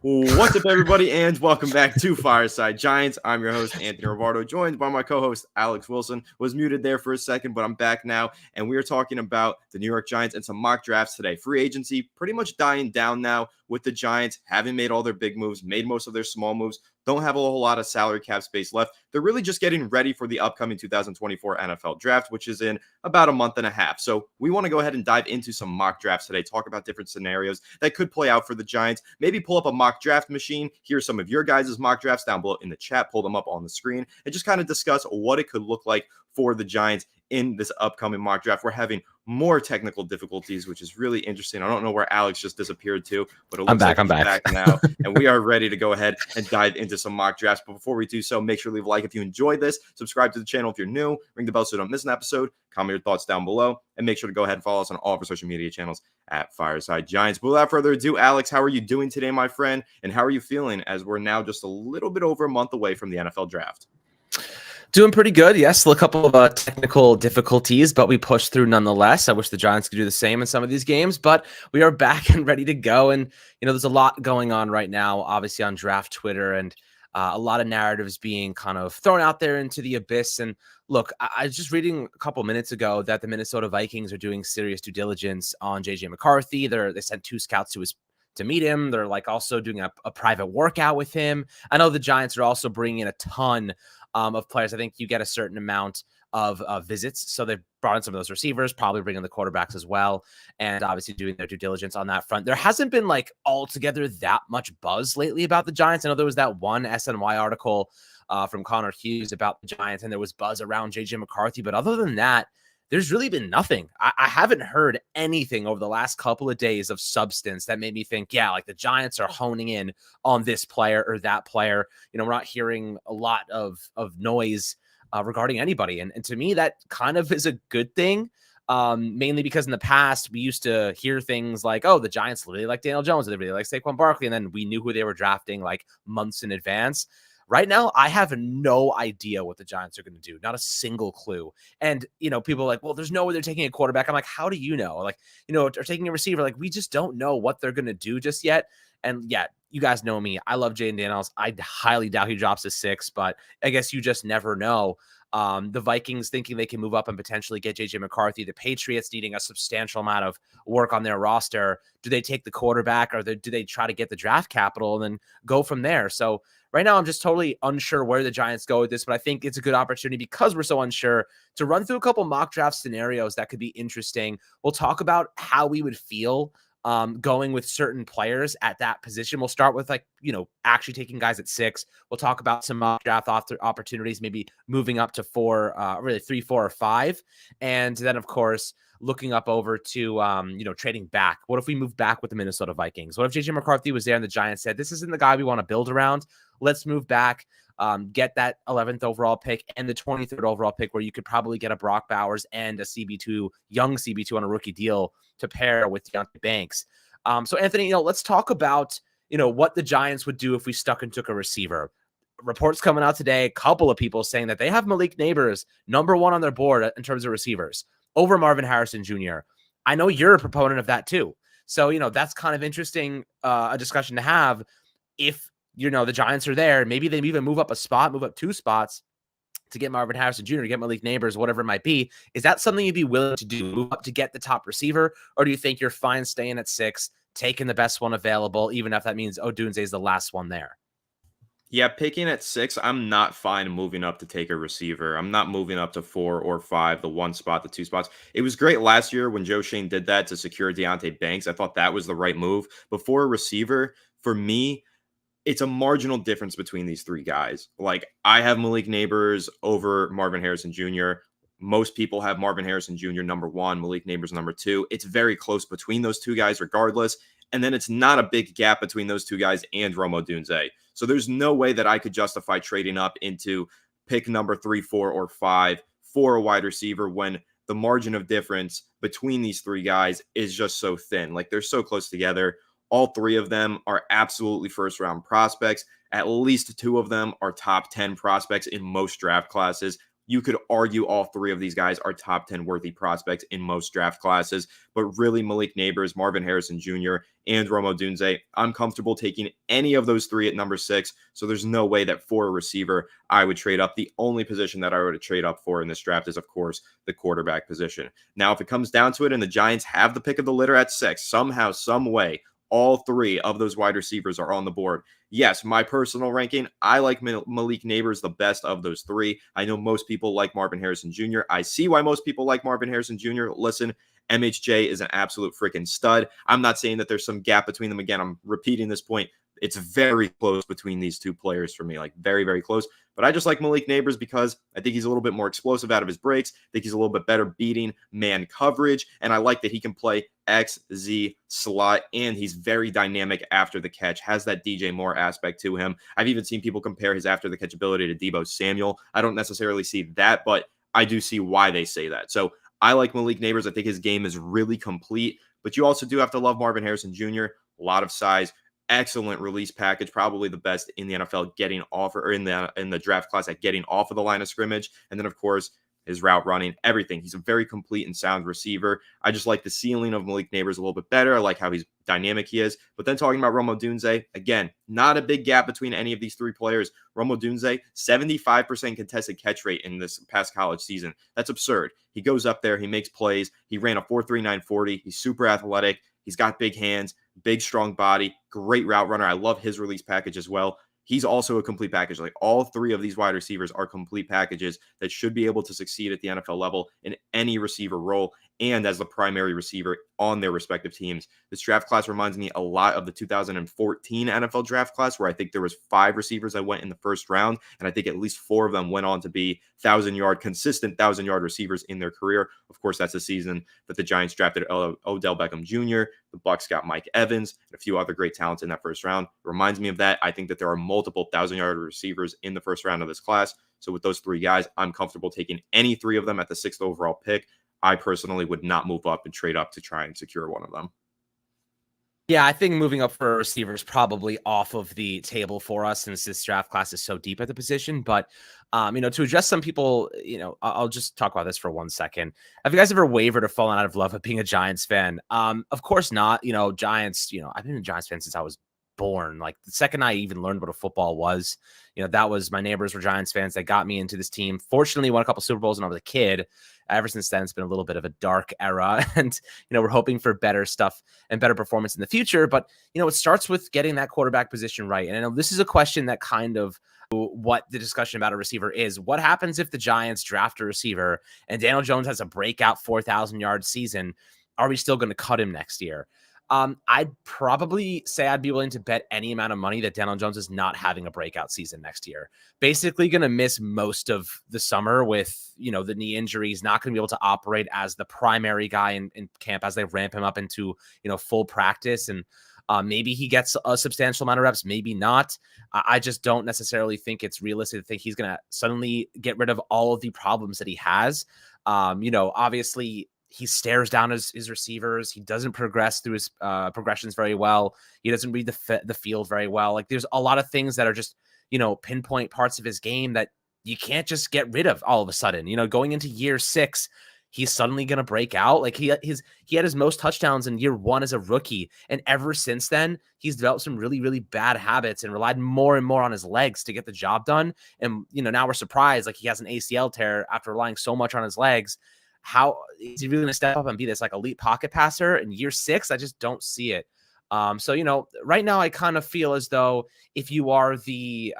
What's up, everybody, and welcome back to Fireside Giants. I'm your host, Anthony Rivardo, joined by my co-host, Alex Wilson. Was muted there for a second, but I'm back now, and we are talking about the New York Giants and some mock drafts today. Free agency pretty much dying down now with the Giants having made all their big moves, made most of their small moves, don't have a whole lot of salary cap space left. They're really just getting ready for the upcoming 2024 NFL draft, which is in about a month and a half. So we want to go ahead and dive into some mock drafts today, talk about different scenarios that could play out for the Giants, maybe pull up a mock draft machine, hear some of your guys' mock drafts down below in the chat, pull them up on the screen, and just kind of discuss what it could look like for the Giants in this upcoming mock draft. We're having more technical difficulties, which is really interesting. I don't know where Alex just disappeared to, but it looks I'm back now, and we are ready to go ahead and dive into some mock drafts. But before we do so, make sure to leave a like if you enjoyed this, subscribe to the channel if you're new, ring the bell so you don't miss an episode, comment your thoughts down below, and make sure to go ahead and follow us on all of our social media channels at Fireside Giants. But without further ado, Alex, how are you doing today, my friend? And how are you feeling as we're now just a little bit over a month away from the NFL draft? Doing pretty good. Yes, still a couple of technical difficulties, but we pushed through nonetheless. I wish the Giants could do the same in some of these games, but we are back and ready to go. And, there's a lot going on right now, obviously on draft Twitter, and a lot of narratives being kind of thrown out there into the abyss. And look, I was just reading a couple minutes ago that the Minnesota Vikings are doing serious due diligence on J.J. McCarthy. They sent 2 scouts to meet him. They're also doing a private workout with him. I know the Giants are also bringing in a ton of players. I think you get a certain amount of visits. So they've brought in some of those receivers, probably bringing the quarterbacks as well, and obviously doing their due diligence on that front. There hasn't been altogether that much buzz lately about the Giants. I know there was that one SNY article from Connor Hughes about the Giants, and there was buzz around JJ McCarthy. But other than that, there's really been nothing. I haven't heard anything over the last couple of days of substance that made me think, the Giants are honing in on this player or that player. We're not hearing a lot of noise regarding anybody. And to me, that kind of is a good thing, mainly because in the past, we used to hear things like, oh, the Giants really like Daniel Jones, or they really like Saquon Barkley, and then we knew who they were drafting months in advance. Right now, I have no idea what the Giants are going to do. Not a single clue. And, people are like, well, there's no way they're taking a quarterback. I'm like, how do you know? Or taking a receiver. We just don't know what they're going to do just yet. And yeah, you guys know me. I love Jaden Daniels. I highly doubt he drops a 6, but I guess you just never know. The Vikings thinking they can move up and potentially get J.J. McCarthy. The Patriots needing a substantial amount of work on their roster. Do they take the quarterback, or do they try to get the draft capital and then go from there? So right now, I'm just totally unsure where the Giants go with this, but I think it's a good opportunity because we're so unsure to run through a couple mock draft scenarios that could be interesting. We'll talk about how we would feel going with certain players at that position. We'll start with actually taking guys at 6. We'll talk about some mock draft opportunities, maybe moving up to 4, really 3, 4, or 5. And then, of course, looking up over to, trading back. What if we move back with the Minnesota Vikings? What if J.J. McCarthy was there and the Giants said, this isn't the guy we want to build around? Let's move back, get that 11th overall pick and the 23rd overall pick, where you could probably get a Brock Bowers and a young CB2 on a rookie deal to pair with Deontay Banks. So Anthony, let's talk about, what the Giants would do if we stuck and took a receiver. Reports coming out today, a couple of people saying that they have Malik Neighbors number 1 on their board in terms of receivers over Marvin Harrison Jr. I know you're a proponent of that too. So, that's kind of interesting, a discussion to have. If, the Giants are there, maybe they even move up 2 spots to get Marvin Harrison Jr., to get Malik Neighbors, whatever it might be. Is that something you'd be willing to do, move up to get the top receiver? Or do you think you're fine staying at 6, taking the best one available, even if that means Odunze is the last one there? Yeah, picking at 6, I'm not fine moving up to take a receiver. I'm not moving up to 4 or 5, the 1 spot, the 2 spots. It was great last year when Joe Shane did that to secure Deontay Banks. I thought that was the right move. But for a receiver, for me, it's a marginal difference between these 3 guys. I have Malik Neighbors over Marvin Harrison Jr. Most people have Marvin Harrison Jr. number 1, Malik Neighbors number 2. It's very close between those 2 guys regardless. And then it's not a big gap between those 2 guys and Rome Odunze. So there's no way that I could justify trading up into pick number 3, 4, or 5 for a wide receiver when the margin of difference between these 3 guys is just so thin. They're so close together. All 3 of them are absolutely first-round prospects. At least 2 of them are top 10 prospects in most draft classes. you could argue all three of these guys are top 10 worthy prospects in most draft classes. But really, Malik Neighbors, Marvin Harrison Jr., and Rome Odunze, I'm comfortable taking any of those three at number 6. So there's no way that for a receiver, I would trade up. The only position that I would trade up for in this draft is, of course, the quarterback position. Now, if it comes down to it and the Giants have the pick of the litter at 6, somehow, some way, all three of those wide receivers are on the board. Yes, my personal ranking, I like Malik Neighbors the best of those three. I know most people like Marvin Harrison Jr. I see why most people like Marvin Harrison Jr. Listen, MHJ is an absolute freaking stud. I'm not saying that there's some gap between them. Again, I'm repeating this point. It's very close between these two players for me, like very, very close. But I just like Malik Neighbors because I think he's a little bit more explosive out of his breaks. I think he's a little bit better beating man coverage. And I like that he can play X, Z, slot, and he's very dynamic after the catch, has that DJ Moore aspect to him. I've even seen people compare his after the catch ability to Deebo Samuel. I don't necessarily see that, but I do see why they say that. So I like Malik Neighbors. I think his game is really complete, but you also do have to love Marvin Harrison Jr., a lot of size. Excellent release package, probably the best in the NFL getting off or in the draft class at getting off of the line of scrimmage. And then, of course, his route running, everything. He's a very complete and sound receiver. I just like the ceiling of Malik Neighbors a little bit better. I like how he's dynamic he is. But then talking about Rome Odunze, again, not a big gap between any of these three players. Rome Odunze, 75% contested catch rate in this past college season. That's absurd. He goes up there, he makes plays. He ran a 4.39 40. He's super athletic. He's got big hands, big, strong body, great route runner. I love his release package as well. He's also a complete package. Like all three of these wide receivers are complete packages that should be able to succeed at the NFL level in any receiver role and as the primary receiver on their respective teams. This draft class reminds me a lot of the 2014 NFL draft class, where I think there was 5 receivers that went in the first round, and I think at least 4 of them went on to be consistent 1,000-yard receivers in their career. Of course, that's the season that the Giants drafted Odell Beckham Jr., the Bucs got Mike Evans, and a few other great talents in that first round. It reminds me of that. I think that there are multiple 1,000-yard receivers in the first round of this class. So with those 3 guys, I'm comfortable taking any 3 of them at the 6th overall pick. I personally would not move up and trade up to try and secure one of them. Yeah, I think moving up for receivers probably off of the table for us since this draft class is so deep at the position. But, to address some people, I'll just talk about this for 1 second. Have you guys ever wavered or fallen out of love with being a Giants fan? Of course not. Giants, I've been a Giants fan since I was born. Like the second I even learned what a football was, that was my neighbors were Giants fans that got me into this team. Fortunately, won a couple Super Bowls when I was a kid. Ever since then, it's been a little bit of a dark era, and we're hoping for better stuff and better performance in the future. But it starts with getting that quarterback position right. And I know this is a question that kind of what the discussion about a receiver is. What happens if the Giants draft a receiver and Daniel Jones has a breakout 4,000-yard season? Are we still going to cut him next year? I'd probably say I'd be willing to bet any amount of money that Daniel Jones is not having a breakout season next year. Basically going to miss most of the summer with, the knee injuries, not going to be able to operate as the primary guy in camp as they ramp him up into, full practice. And maybe he gets a substantial amount of reps, maybe not. I just don't necessarily think it's realistic to think he's going to suddenly get rid of all of the problems that he has. Obviously, he stares down his receivers. He doesn't progress through his progressions very well. He doesn't read the field very well. Like there's a lot of things that are just, pinpoint parts of his game that you can't just get rid of all of a sudden. Going into year 6, he's suddenly going to break out. Like he had his most touchdowns in year 1 as a rookie. And ever since then, he's developed some really, really bad habits and relied more and more on his legs to get the job done. And, now we're surprised, like he has an ACL tear after relying so much on his legs. How is he really going to step up and be this like elite pocket passer in year 6? I just don't see it. So, right now I kind of feel as though if you are the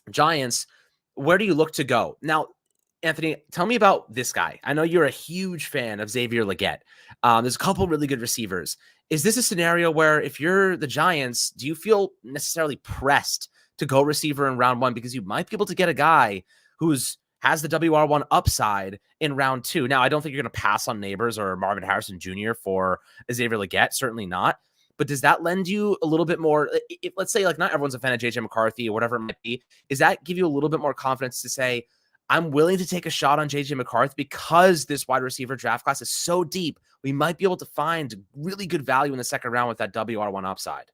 Giants, where do you look to go? Now, Anthony, tell me about this guy. I know you're a huge fan of Xavier Legette. There's a couple really good receivers. Is this a scenario where if you're the Giants, do you feel necessarily pressed to go receiver in round 1 because you might be able to get a guy who's has the WR1 upside in round 2. Now, I don't think you're going to pass on Neighbors or Marvin Harrison Jr. for Xavier Legette. Certainly not. But does that lend you a little bit more? If, let's say, like, not everyone's a fan of JJ McCarthy or whatever it might be. Does that give you a little bit more confidence to say, I'm willing to take a shot on JJ McCarthy because this wide receiver draft class is so deep, we might be able to find really good value in the second round with that WR1 upside?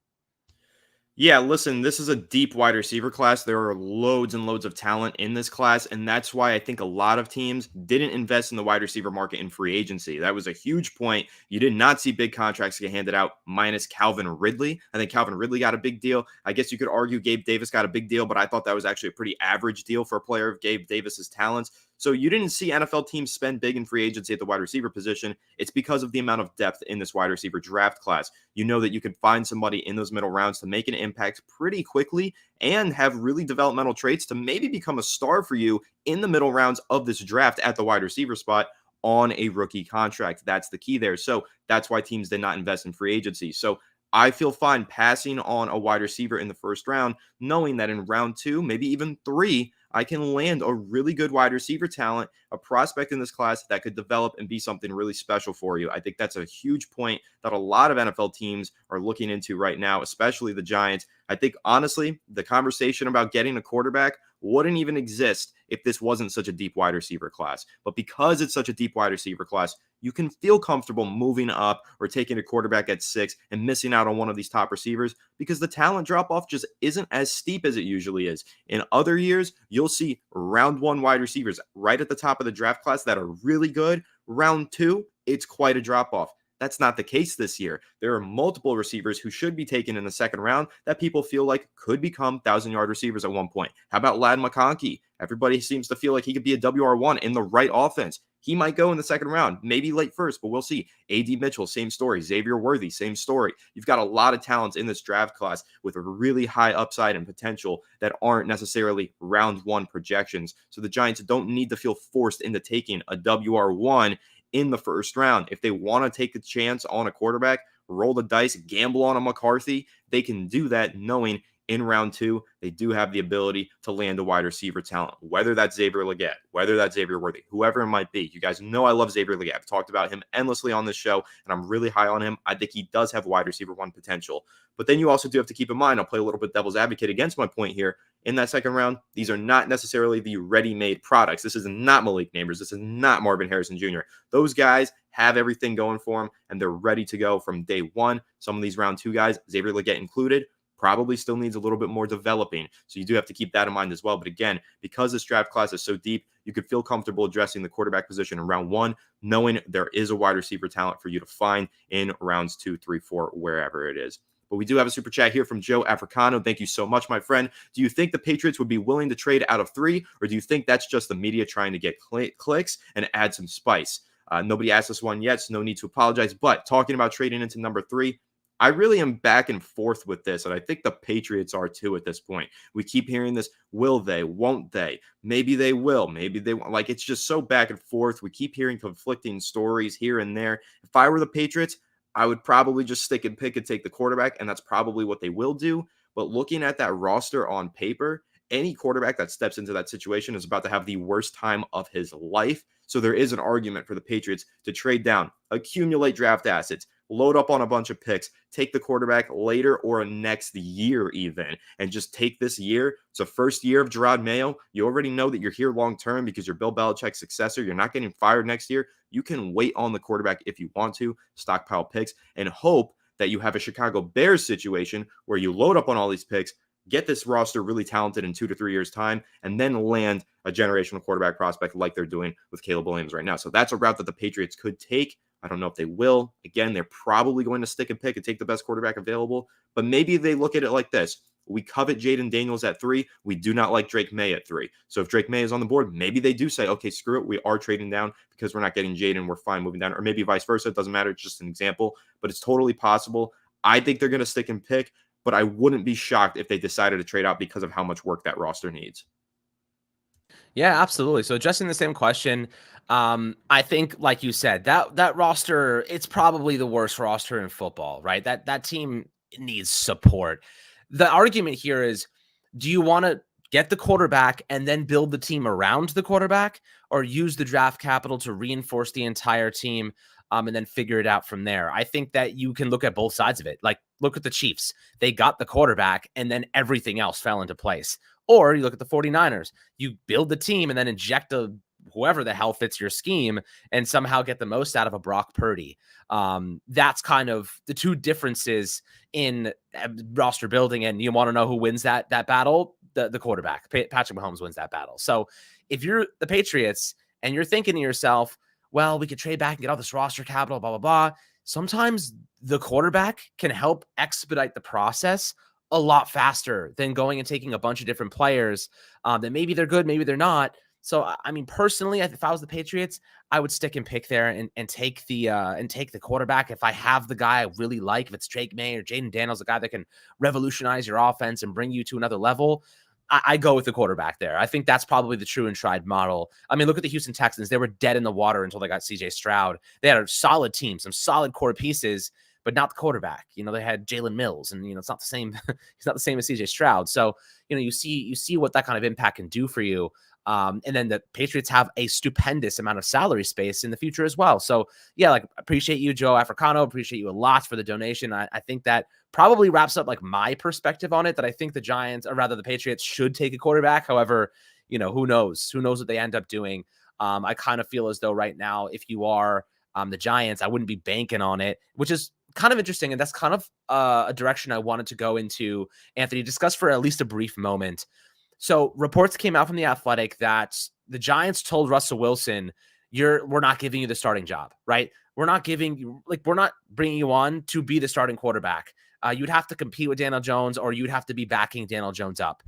Yeah, listen, this is a deep wide receiver class. There are loads and loads of talent in this class, and that's why I think a lot of teams didn't invest in the wide receiver market in free agency. That was a huge point. You did not see big contracts get handed out, minus Calvin Ridley. I think Calvin Ridley got a big deal. I guess you could argue Gabe Davis got a big deal, but I thought that was actually a pretty average deal for a player of Gabe Davis's talents. So you didn't see NFL teams spend big in free agency at the wide receiver position. It's because of the amount of depth in this wide receiver draft class. You know that you could find somebody in those middle rounds to make an impact pretty quickly and have really developmental traits to maybe become a star for you in the middle rounds of this draft at the wide receiver spot on a rookie contract. That's the key there. So that's why teams did not invest in free agency. So I feel fine passing on a wide receiver in the first round, knowing that in round 2, maybe even 3, I can land a really good wide receiver talent, a prospect in this class that could develop and be something really special for you. I think that's a huge point that a lot of NFL teams are looking into right now, especially the Giants. I think, honestly, the conversation about getting a quarterback wouldn't even exist if this wasn't such a deep wide receiver class. But because it's such a deep wide receiver class, you can feel comfortable moving up or taking a quarterback at 6 and missing out on one of these top receivers because the talent drop off just isn't as steep as it usually is. In other years, you'll see round 1 wide receivers right at the top of the draft class that are really good. Round 2, it's quite a drop off. That's not the case this year. There are multiple receivers who should be taken in the second round that people feel like could become 1,000-yard receivers at one point. How about Ladd McConkey? Everybody seems to feel like he could be a WR1 in the right offense. He might go in the second round, maybe late first, but we'll see. A.D. Mitchell, same story. Xavier Worthy, same story. You've got a lot of talents in this draft class with a really high upside and potential that aren't necessarily round 1 projections. So the Giants don't need to feel forced into taking a WR1 in the first round. If they want to take a chance on a quarterback, roll the dice, gamble on a McCarthy, they can do that knowing in round 2, they do have the ability to land a wide receiver talent, whether that's Xavier Legette, whether that's Xavier Worthy, whoever it might be. You guys know I love Xavier Legette. I've talked about him endlessly on this show, and I'm really high on him. I think he does have wide receiver 1 potential. But then you also do have to keep in mind, I'll play a little bit devil's advocate against my point here. In that second round, these are not necessarily the ready-made products. This is not Malik Nabers. This is not Marvin Harrison Jr. Those guys have everything going for them, and they're ready to go from day 1. Some of these round 2 guys, Xavier Legette included, probably still needs a little bit more developing. So you do have to keep that in mind as well. But again, because this draft class is so deep, you could feel comfortable addressing the quarterback position in round 1, knowing there is a wide receiver talent for you to find in rounds 2, 3, 4, wherever it is. But we do have a super chat here from Joe Africano. Thank you so much, my friend. Do you think the Patriots would be willing to trade out of 3, or do you think that's just the media trying to get clicks and add some spice? Nobody asked this one yet, so no need to apologize. But talking about trading into number 3, I really am back and forth with this, and I think the Patriots are too at this point. We keep hearing this, will they, won't they? Maybe they will, maybe they won't. Like, it's just so back and forth. We keep hearing conflicting stories here and there. If I were the Patriots, I would probably just stick and pick and take the quarterback, and that's probably what they will do. But looking at that roster on paper, any quarterback that steps into that situation is about to have the worst time of his life. So there is an argument for the Patriots to trade down, accumulate draft assets, load up on a bunch of picks, take the quarterback later or next year even, and just take this year. It's the first year of Gerard Mayo. You already know that you're here long-term because you're Bill Belichick's successor. You're not getting fired next year. You can wait on the quarterback if you want to, stockpile picks, and hope that you have a Chicago Bears situation where you load up on all these picks, get this roster really talented in 2 to 3 years' time, and then land a generational quarterback prospect like they're doing with Caleb Williams right now. So that's a route that the Patriots could take. I don't know if they will. Again, they're probably going to stick and pick and take the best quarterback available, but maybe they look at it like this. We covet Jaden Daniels at 3. We do not like Drake May at 3. So if Drake May is on the board, maybe they do say, okay, screw it. We are trading down because we're not getting Jaden. We're fine moving down. Or maybe vice versa. It doesn't matter. It's just an example, but it's totally possible. I think they're going to stick and pick, but I wouldn't be shocked if they decided to trade out because of how much work that roster needs. Yeah, absolutely. So addressing the same question, I think, like you said, that roster, it's probably the worst roster in football, right? That team needs support. The argument here is, do you want to get the quarterback and then build the team around the quarterback, or use the draft capital to reinforce the entire team, and then figure it out from there? I think that you can look at both sides of it. Like, look at the Chiefs. They got the quarterback and then everything else fell into place. Or you look at the 49ers. You build the team and then inject whoever the hell fits your scheme and somehow get the most out of a Brock Purdy. That's kind of the two differences in roster building. And you want to know who wins that battle? The quarterback. Patrick Mahomes wins that battle. So if you're the Patriots and you're thinking to yourself, well, we could trade back and get all this roster capital, blah, blah, blah. Sometimes the quarterback can help expedite the process a lot faster than going and taking a bunch of different players that maybe they're good, maybe they're not. So, I mean, personally, if I was the Patriots, I would stick and pick there and take the quarterback. If I have the guy I really like, if it's Drake May or Jaden Daniels, a guy that can revolutionize your offense and bring you to another level, I go with the quarterback there. I think that's probably the true and tried model. I mean, look at the Houston Texans. They were dead in the water until they got CJ Stroud. They had a solid team, some solid core pieces, but not the quarterback. They had Jalen Mills, and it's not the same. He's not the same as CJ Stroud. So, you see what that kind of impact can do for you. And then the Patriots have a stupendous amount of salary space in the future as well. So yeah, appreciate you, Joe Africano. Appreciate you a lot for the donation. I think that probably wraps up my perspective on it, that I think the Giants, or rather the Patriots, should take a quarterback. However, who knows what they end up doing. I kind of feel as though right now, if you are the Giants, I wouldn't be banking on it, which is kind of interesting. And that's kind of a direction I wanted to go into, Anthony, discuss for at least a brief moment. So reports came out from The Athletic that the Giants told Russell Wilson, we're not giving you the starting job, right? We're not bringing you on to be the starting quarterback. You'd have to compete with Daniel Jones, or you'd have to be backing Daniel Jones up.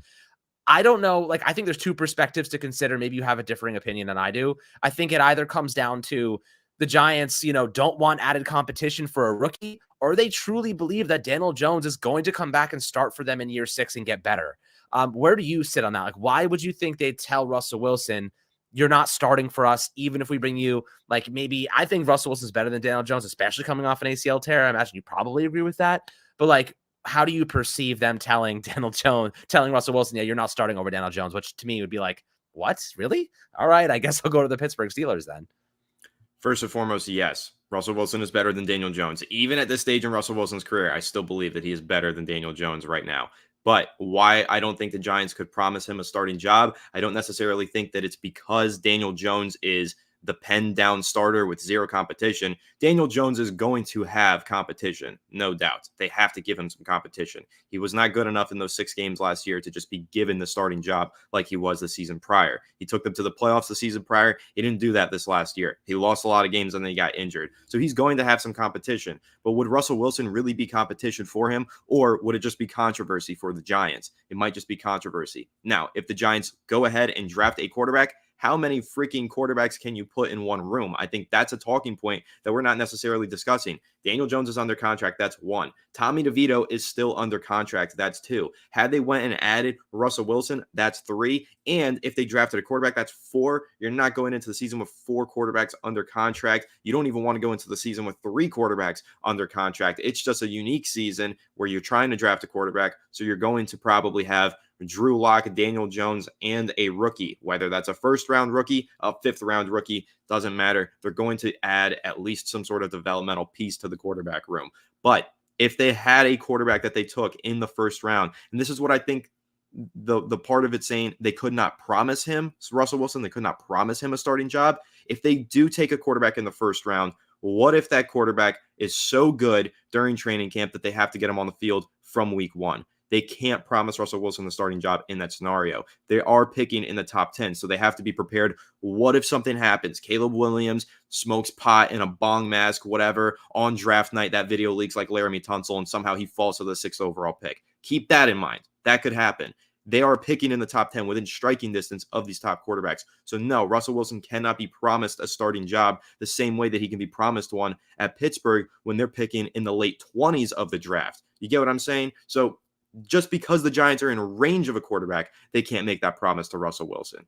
I don't know. I think there's two perspectives to consider. Maybe you have a differing opinion than I do. I think it either comes down to the Giants, don't want added competition for a rookie, or they truly believe that Daniel Jones is going to come back and start for them in year 6 and get better. Where do you sit on that? Why would you think they'd tell Russell Wilson, you're not starting for us, even if we bring you, maybe I think Russell Wilson's better than Daniel Jones, especially coming off an ACL tear. I imagine you probably agree with that. But how do you perceive them telling Russell Wilson, yeah, you're not starting over Daniel Jones, which to me would be what? Really? All right, I guess I'll go to the Pittsburgh Steelers then. First and foremost, yes, Russell Wilson is better than Daniel Jones. Even at this stage in Russell Wilson's career, I still believe that he is better than Daniel Jones right now. But why I don't think the Giants could promise him a starting job, I don't necessarily think that it's because Daniel Jones is the pen down starter with zero competition. Daniel Jones is going to have competition, no doubt. They have to give him some competition. He was not good enough in those 6 games last year to just be given the starting job like he was the season prior. He took them to the playoffs the season prior. He didn't do that this last year. He lost a lot of games and then he got injured. So he's going to have some competition. But would Russell Wilson really be competition for him, or would it just be controversy for the Giants? It might just be controversy. Now, if the Giants go ahead and draft a quarterback, how many freaking quarterbacks can you put in one room? I think that's a talking point that we're not necessarily discussing. Daniel Jones is under contract. That's 1. Tommy DeVito is still under contract. That's 2. Had they went and added Russell Wilson, that's 3. And if they drafted a quarterback, that's 4. You're not going into the season with 4 quarterbacks under contract. You don't even want to go into the season with 3 quarterbacks under contract. It's just a unique season where you're trying to draft a quarterback. So you're going to probably have Drew Lock, Daniel Jones, and a rookie, whether that's a first-round rookie, a fifth-round rookie, doesn't matter. They're going to add at least some sort of developmental piece to the quarterback room. But if they had a quarterback that they took in the first round, and this is what I think the part of it saying they could not promise him, Russell Wilson, they could not promise him a starting job. If they do take a quarterback in the first round, what if that quarterback is so good during training camp that they have to get him on the field from week 1? They can't promise Russell Wilson the starting job in that scenario. They are picking in the top 10, so they have to be prepared. What if something happens? Caleb Williams smokes pot in a bong mask, whatever, on draft night. That video leaks like Laramie Tunsil, and somehow he falls to the 6th overall pick. Keep that in mind. That could happen. They are picking in the top 10 within striking distance of these top quarterbacks. So no, Russell Wilson cannot be promised a starting job the same way that he can be promised one at Pittsburgh when they're picking in the late 20s of the draft. You get what I'm saying? So just because the Giants are in range of a quarterback, they can't make that promise to Russell Wilson.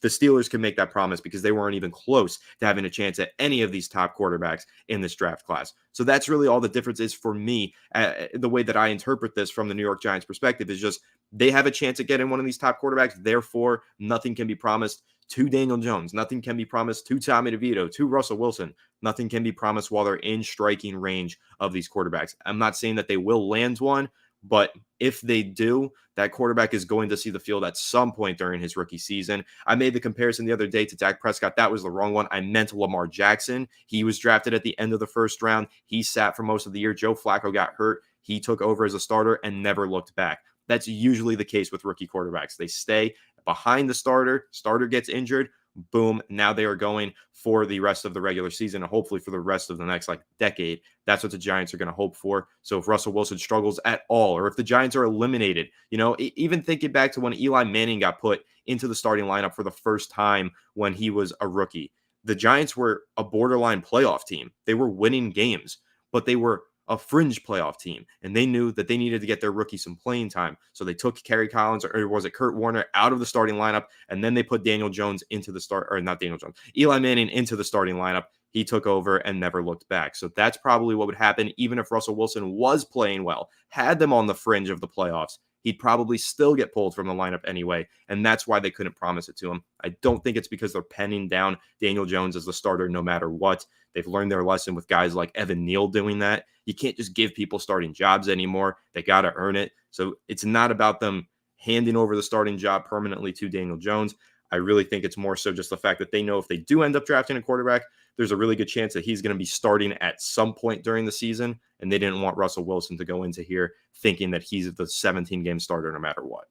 The Steelers can make that promise because they weren't even close to having a chance at any of these top quarterbacks in this draft class. So that's really all the difference is for me. The way that I interpret this from the New York Giants perspective is just they have a chance at getting one of these top quarterbacks. Therefore, nothing can be promised to Daniel Jones. Nothing can be promised to Tommy DeVito, to Russell Wilson. Nothing can be promised while they're in striking range of these quarterbacks. I'm not saying that they will land one, But if they do, that quarterback is going to see the field at some point during his rookie season. I made the comparison the other day to Dak Prescott. That was the wrong one. I meant Lamar Jackson. He was drafted at the end of the first round. He sat for most of the year. Joe Flacco got hurt. He took over as a starter and never looked back. That's usually the case with rookie quarterbacks. They stay behind the starter gets injured, boom, now they are going for the rest of the regular season and hopefully for the rest of the next decade. That's what the Giants are going to hope for. So if Russell Wilson struggles at all, or if the Giants are eliminated, even thinking back to when Eli Manning got put into the starting lineup for the first time when he was a rookie, the Giants were a borderline playoff team. They were winning games, but they were a fringe playoff team, and they knew that they needed to get their rookie some playing time. So they took Kerry Collins, or was it Kurt Warner, out of the starting lineup, and then they put Daniel Jones into the start, or not Daniel Jones, Eli Manning into the starting lineup. He took over and never looked back. So that's probably what would happen even if Russell Wilson was playing well, had them on the fringe of the playoffs. He'd probably still get pulled from the lineup anyway, and that's why they couldn't promise it to him. I don't think it's because they're penning down Daniel Jones as the starter no matter what. They've learned their lesson with guys like Evan Neal doing that. You can't just give people starting jobs anymore. They got to earn it. So it's not about them handing over the starting job permanently to Daniel Jones. I really think it's more so just the fact that they know if they do end up drafting a quarterback, there's a really good chance that he's going to be starting at some point during the season, and they didn't want Russell Wilson to go into here thinking that he's the 17-game starter no matter what.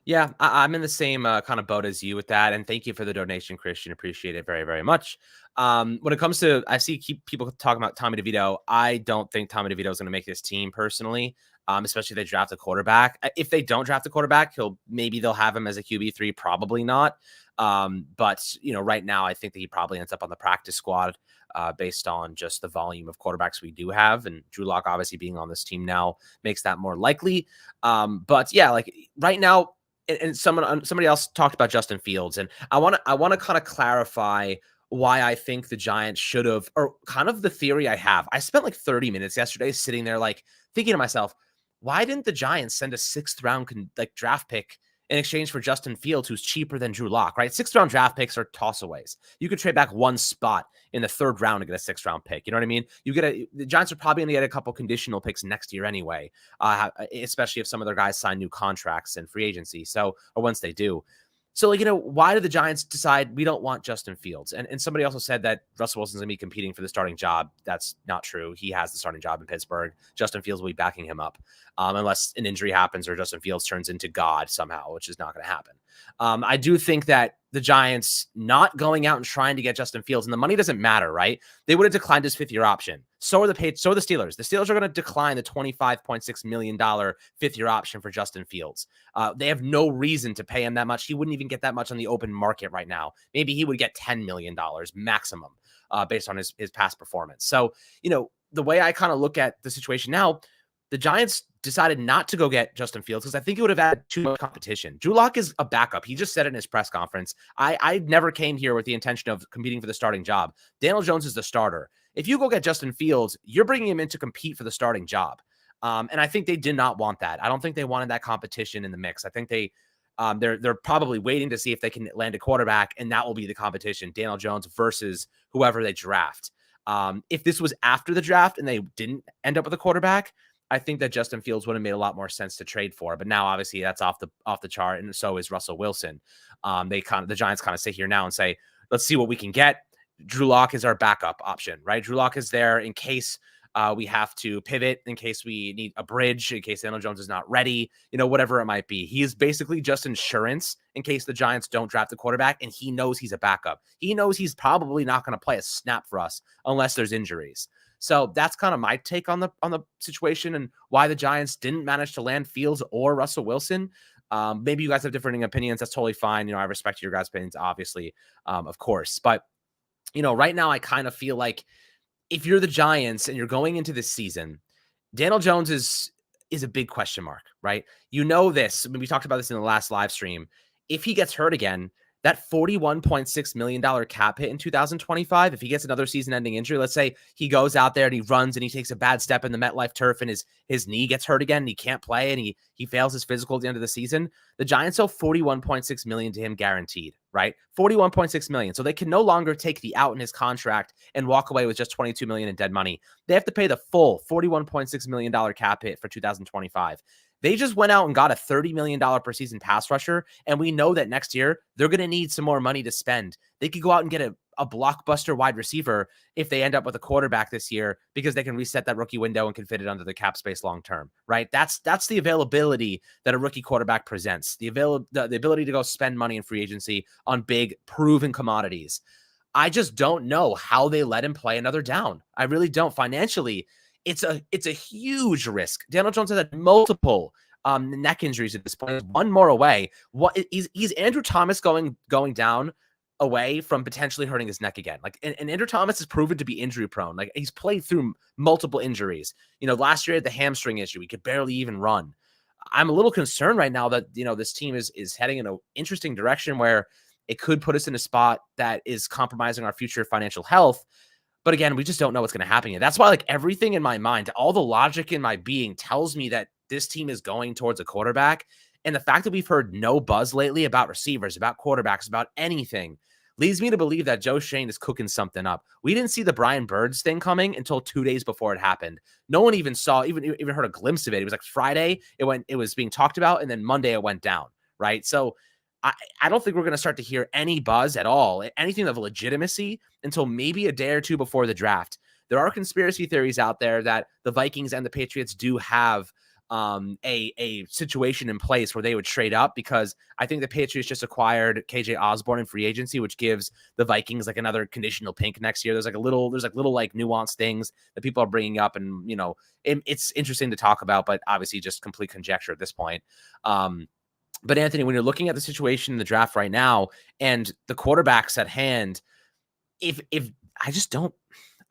Yeah, I'm in the same kind of boat as you with that. And thank you for the donation, Christian. Appreciate it very, very much. When it comes to, keep people talking about Tommy DeVito. I don't think Tommy DeVito is going to make this team personally, especially if they draft a quarterback. If they don't draft a quarterback, they'll have him as a QB3, probably not. But right now I think that he probably ends up on the practice squad based on just the volume of quarterbacks we do have. And Drew Lock obviously being on this team now makes that more likely. But yeah, right now, and somebody else talked about Justin Fields, and I want to kind of clarify why I think the Giants should have, or kind of the theory I have. I spent 30 minutes yesterday sitting there thinking to myself, why didn't the Giants send a 6th round draft pick in exchange for Justin Fields, who's cheaper than Drew Lock, right? 6th round draft picks are tossaways. You could trade back one spot in the 3rd round to get a 6th round pick. You know what I mean? The Giants are probably going to get a couple conditional picks next year anyway, especially if some of their guys sign new contracts in free agency. So, or once they do. So, why did the Giants decide we don't want Justin Fields? And somebody also said that Russell Wilson's going to be competing for the starting job. That's not true. He has the starting job in Pittsburgh. Justin Fields will be backing him up unless an injury happens or Justin Fields turns into God somehow, which is not going to happen. I do think that the Giants not going out and trying to get Justin Fields, and the money doesn't matter, right? They would have declined his 5th-year option. So are the Steelers. The Steelers are going to decline the $25.6 million 5th-year option for Justin Fields. They have no reason to pay him that much. He wouldn't even get that much on the open market right now. Maybe he would get $10 million maximum based on his past performance. So, the way I kind of look at the situation now, the Giants decided not to go get Justin Fields because I think it would have added too much competition. Drew Lock is a backup. He just said it in his press conference. I never came here with the intention of competing for the starting job. Daniel Jones is the starter. If you go get Justin Fields, you're bringing him in to compete for the starting job. And I think they did not want that. I don't think they wanted that competition in the mix. I think they're probably waiting to see if they can land a quarterback, and that will be the competition, Daniel Jones versus whoever they draft. If this was after the draft and they didn't end up with a quarterback, I think that Justin Fields would have made a lot more sense to trade for. But now, obviously, that's off the chart, and so is Russell Wilson. The Giants kind of sit here now and say, let's see what we can get. Drew Lock is our backup option, right? Drew Lock is there in case we have to pivot, in case we need a bridge, in case Daniel Jones is not ready, whatever it might be. He is basically just insurance in case the Giants don't draft the quarterback, and he knows he's a backup. He knows he's probably not going to play a snap for us unless there's injuries. So that's kind of my take on the situation and why the Giants didn't manage to land Fields or Russell Wilson. Maybe you guys have differing opinions. That's totally fine. I respect your guys' opinions, obviously, of course. But, right now I kind of feel like if you're the Giants and you're going into this season, Daniel Jones is a big question mark, right? This. I mean, we talked about this in the last live stream. If he gets hurt again, that $41.6 million cap hit in 2025, if he gets another season-ending injury, let's say he goes out there and he runs and he takes a bad step in the MetLife turf and his knee gets hurt again and he can't play and he fails his physical at the end of the season, the Giants owe $41.6 million to him guaranteed, right? $41.6 million. So they can no longer take the out in his contract and walk away with just $22 million in dead money. They have to pay the full $41.6 million cap hit for 2025. They just went out and got a $30 million per season pass rusher, and we know that next year they're going to need some more money to spend. They could go out and get a blockbuster wide receiver if they end up with a quarterback this year because they can reset that rookie window and can fit it under the cap space long term, right? That's the availability that a rookie quarterback presents, the ability to go spend money in free agency on big, proven commodities. I just don't know how they let him play another down. I really don't. Financially, it's a huge risk. Daniel Jones has had multiple neck injuries at this point. One more away. He's Andrew Thomas going down away from potentially hurting his neck again. Like, and Andrew Thomas is proven to be injury prone. Like, he's played through multiple injuries. Last year he had the hamstring issue. He could barely even run. I'm a little concerned right now that this team is heading in an interesting direction where it could put us in a spot that is compromising our future financial health. But again, we just don't know what's going to happen here. That's why, like, everything in my mind, all the logic in my being tells me that this team is going towards a quarterback. And the fact that we've heard no buzz lately about receivers, about quarterbacks, about anything leads me to believe that Joe Schoen is cooking something up. We didn't see the Brian Birds thing coming until 2 days before it happened. No one even saw, even heard a glimpse of it. It was like Friday, it was being talked about, and then Monday it went down, right? So I don't think we're going to start to hear any buzz at all, anything of legitimacy, until maybe a day or two before the draft. There are conspiracy theories out there that the Vikings and the Patriots do have a situation in place where they would trade up, because I think the Patriots just acquired KJ Osborne in free agency, which gives the Vikings like another conditional pink next year. There's little like nuanced things that people are bringing up, and it's interesting to talk about, but obviously just complete conjecture at this point. But Anthony, when you're looking at the situation in the draft right now and the quarterbacks at hand, if I just don't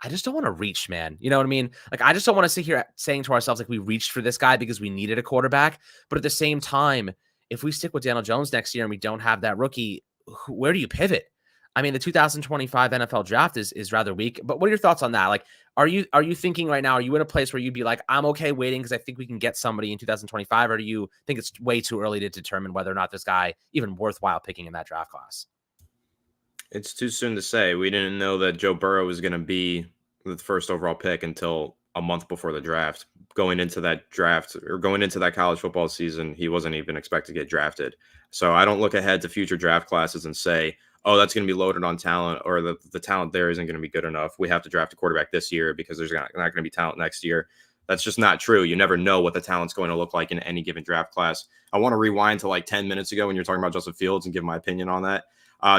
want to reach, man. You know what I mean? Like, I just don't want to sit here saying to ourselves, like, we reached for this guy because we needed a quarterback. But at the same time, if we stick with Daniel Jones next year and we don't have that rookie, where do you pivot? I mean, the 2025 NFL draft is rather weak. But what are your thoughts on that? Like, are you thinking right now, are you in a place where you'd be like, I'm okay waiting because I think we can get somebody in 2025? Or do you think it's way too early to determine whether or not this guy even worthwhile picking in that draft class? It's too soon to say. We didn't know that Joe Burrow was going to be the first overall pick until a month before the draft. Going into that draft, or going into that college football season, he wasn't even expected to get drafted. So I don't look ahead to future draft classes and say, oh, that's going to be loaded on talent, or the talent there isn't going to be good enough. We have to draft a quarterback this year because there's not going to be talent next year. That's just not true. You never know what the talent's going to look like in any given draft class. I want to rewind to like 10 minutes ago when you're talking about Justin Fields and give my opinion on that.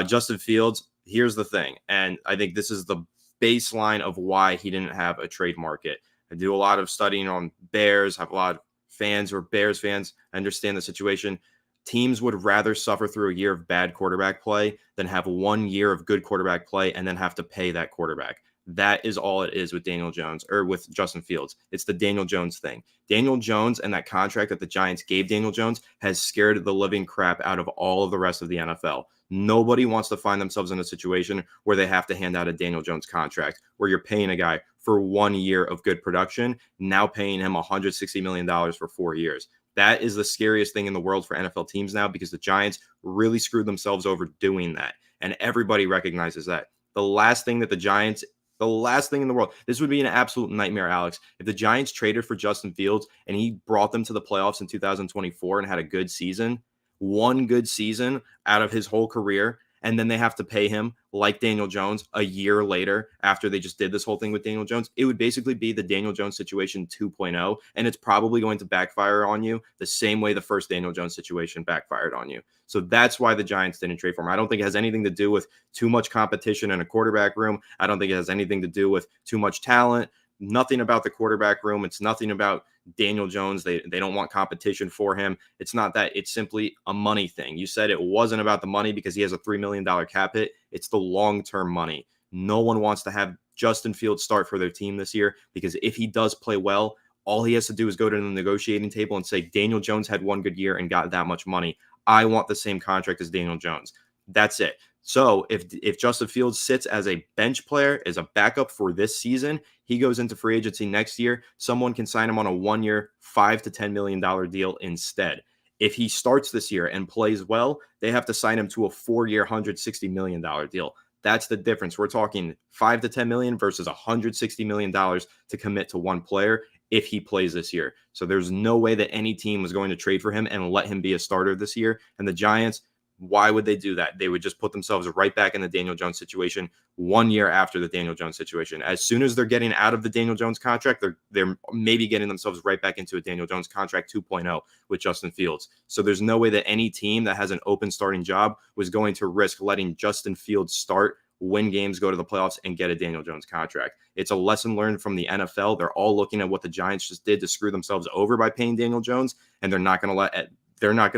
Justin Fields, here's the thing, and I think this is the baseline of why he didn't have a trade market. I do a lot of studying on Bears, have a lot of fans who are Bears fans. I understand the situation. Teams would rather suffer through a year of bad quarterback play than have 1 year of good quarterback play and then have to pay that quarterback. That is all it is with Daniel Jones, or with Justin Fields. It's the Daniel Jones thing. Daniel Jones and that contract that the Giants gave Daniel Jones has scared the living crap out of all of the rest of the NFL. Nobody wants to find themselves in a situation where they have to hand out a Daniel Jones contract, where you're paying a guy for 1 year of good production, now paying him $160 million for 4 years. That is the scariest thing in the world for NFL teams now, because the Giants really screwed themselves over doing that. And everybody recognizes that. The last thing in the world, this would be an absolute nightmare, Alex, if the Giants traded for Justin Fields and he brought them to the playoffs in 2024 and had a good season, one good season out of his whole career, and then they have to pay him like Daniel Jones a year later after they just did this whole thing with Daniel Jones. It would basically be the Daniel Jones situation 2.0, and it's probably going to backfire on you the same way the first Daniel Jones situation backfired on you. So that's why the Giants didn't trade for him. I don't think it has anything to do with too much competition in a quarterback room. I don't think it has anything to do with too much talent. Nothing about the quarterback room. It's nothing about Daniel Jones. They don't want competition for him. It's not that. It's simply a money thing. You said it wasn't about the money because he has a $3 million cap hit. It's the long-term money. No one wants to have Justin Fields start for their team this year, because if he does play well, all he has to do is go to the negotiating table and say, Daniel Jones had one good year and got that much money. I want the same contract as Daniel Jones. That's it. So if Justin Fields sits as a bench player, as a backup for this season, he goes into free agency next year, someone can sign him on a 1-year, $5 to $10 million deal instead. If he starts this year and plays well, they have to sign him to a 4-year, $160 million deal. That's the difference. We're talking 5 to 10 million versus $160 million to commit to one player if he plays this year. So there's no way that any team was going to trade for him and let him be a starter this year. And the Giants, why would they do that? They would just put themselves right back in the Daniel Jones situation 1 year after the Daniel Jones situation. As soon as they're getting out of the Daniel Jones contract, they're maybe getting themselves right back into a Daniel Jones contract 2.0 with Justin Fields. So there's no way that any team that has an open starting job was going to risk letting Justin Fields start, win games, go to the playoffs, and get a Daniel Jones contract. It's a lesson learned from the NFL. They're all looking at what the Giants just did to screw themselves over by paying Daniel Jones, and they're not going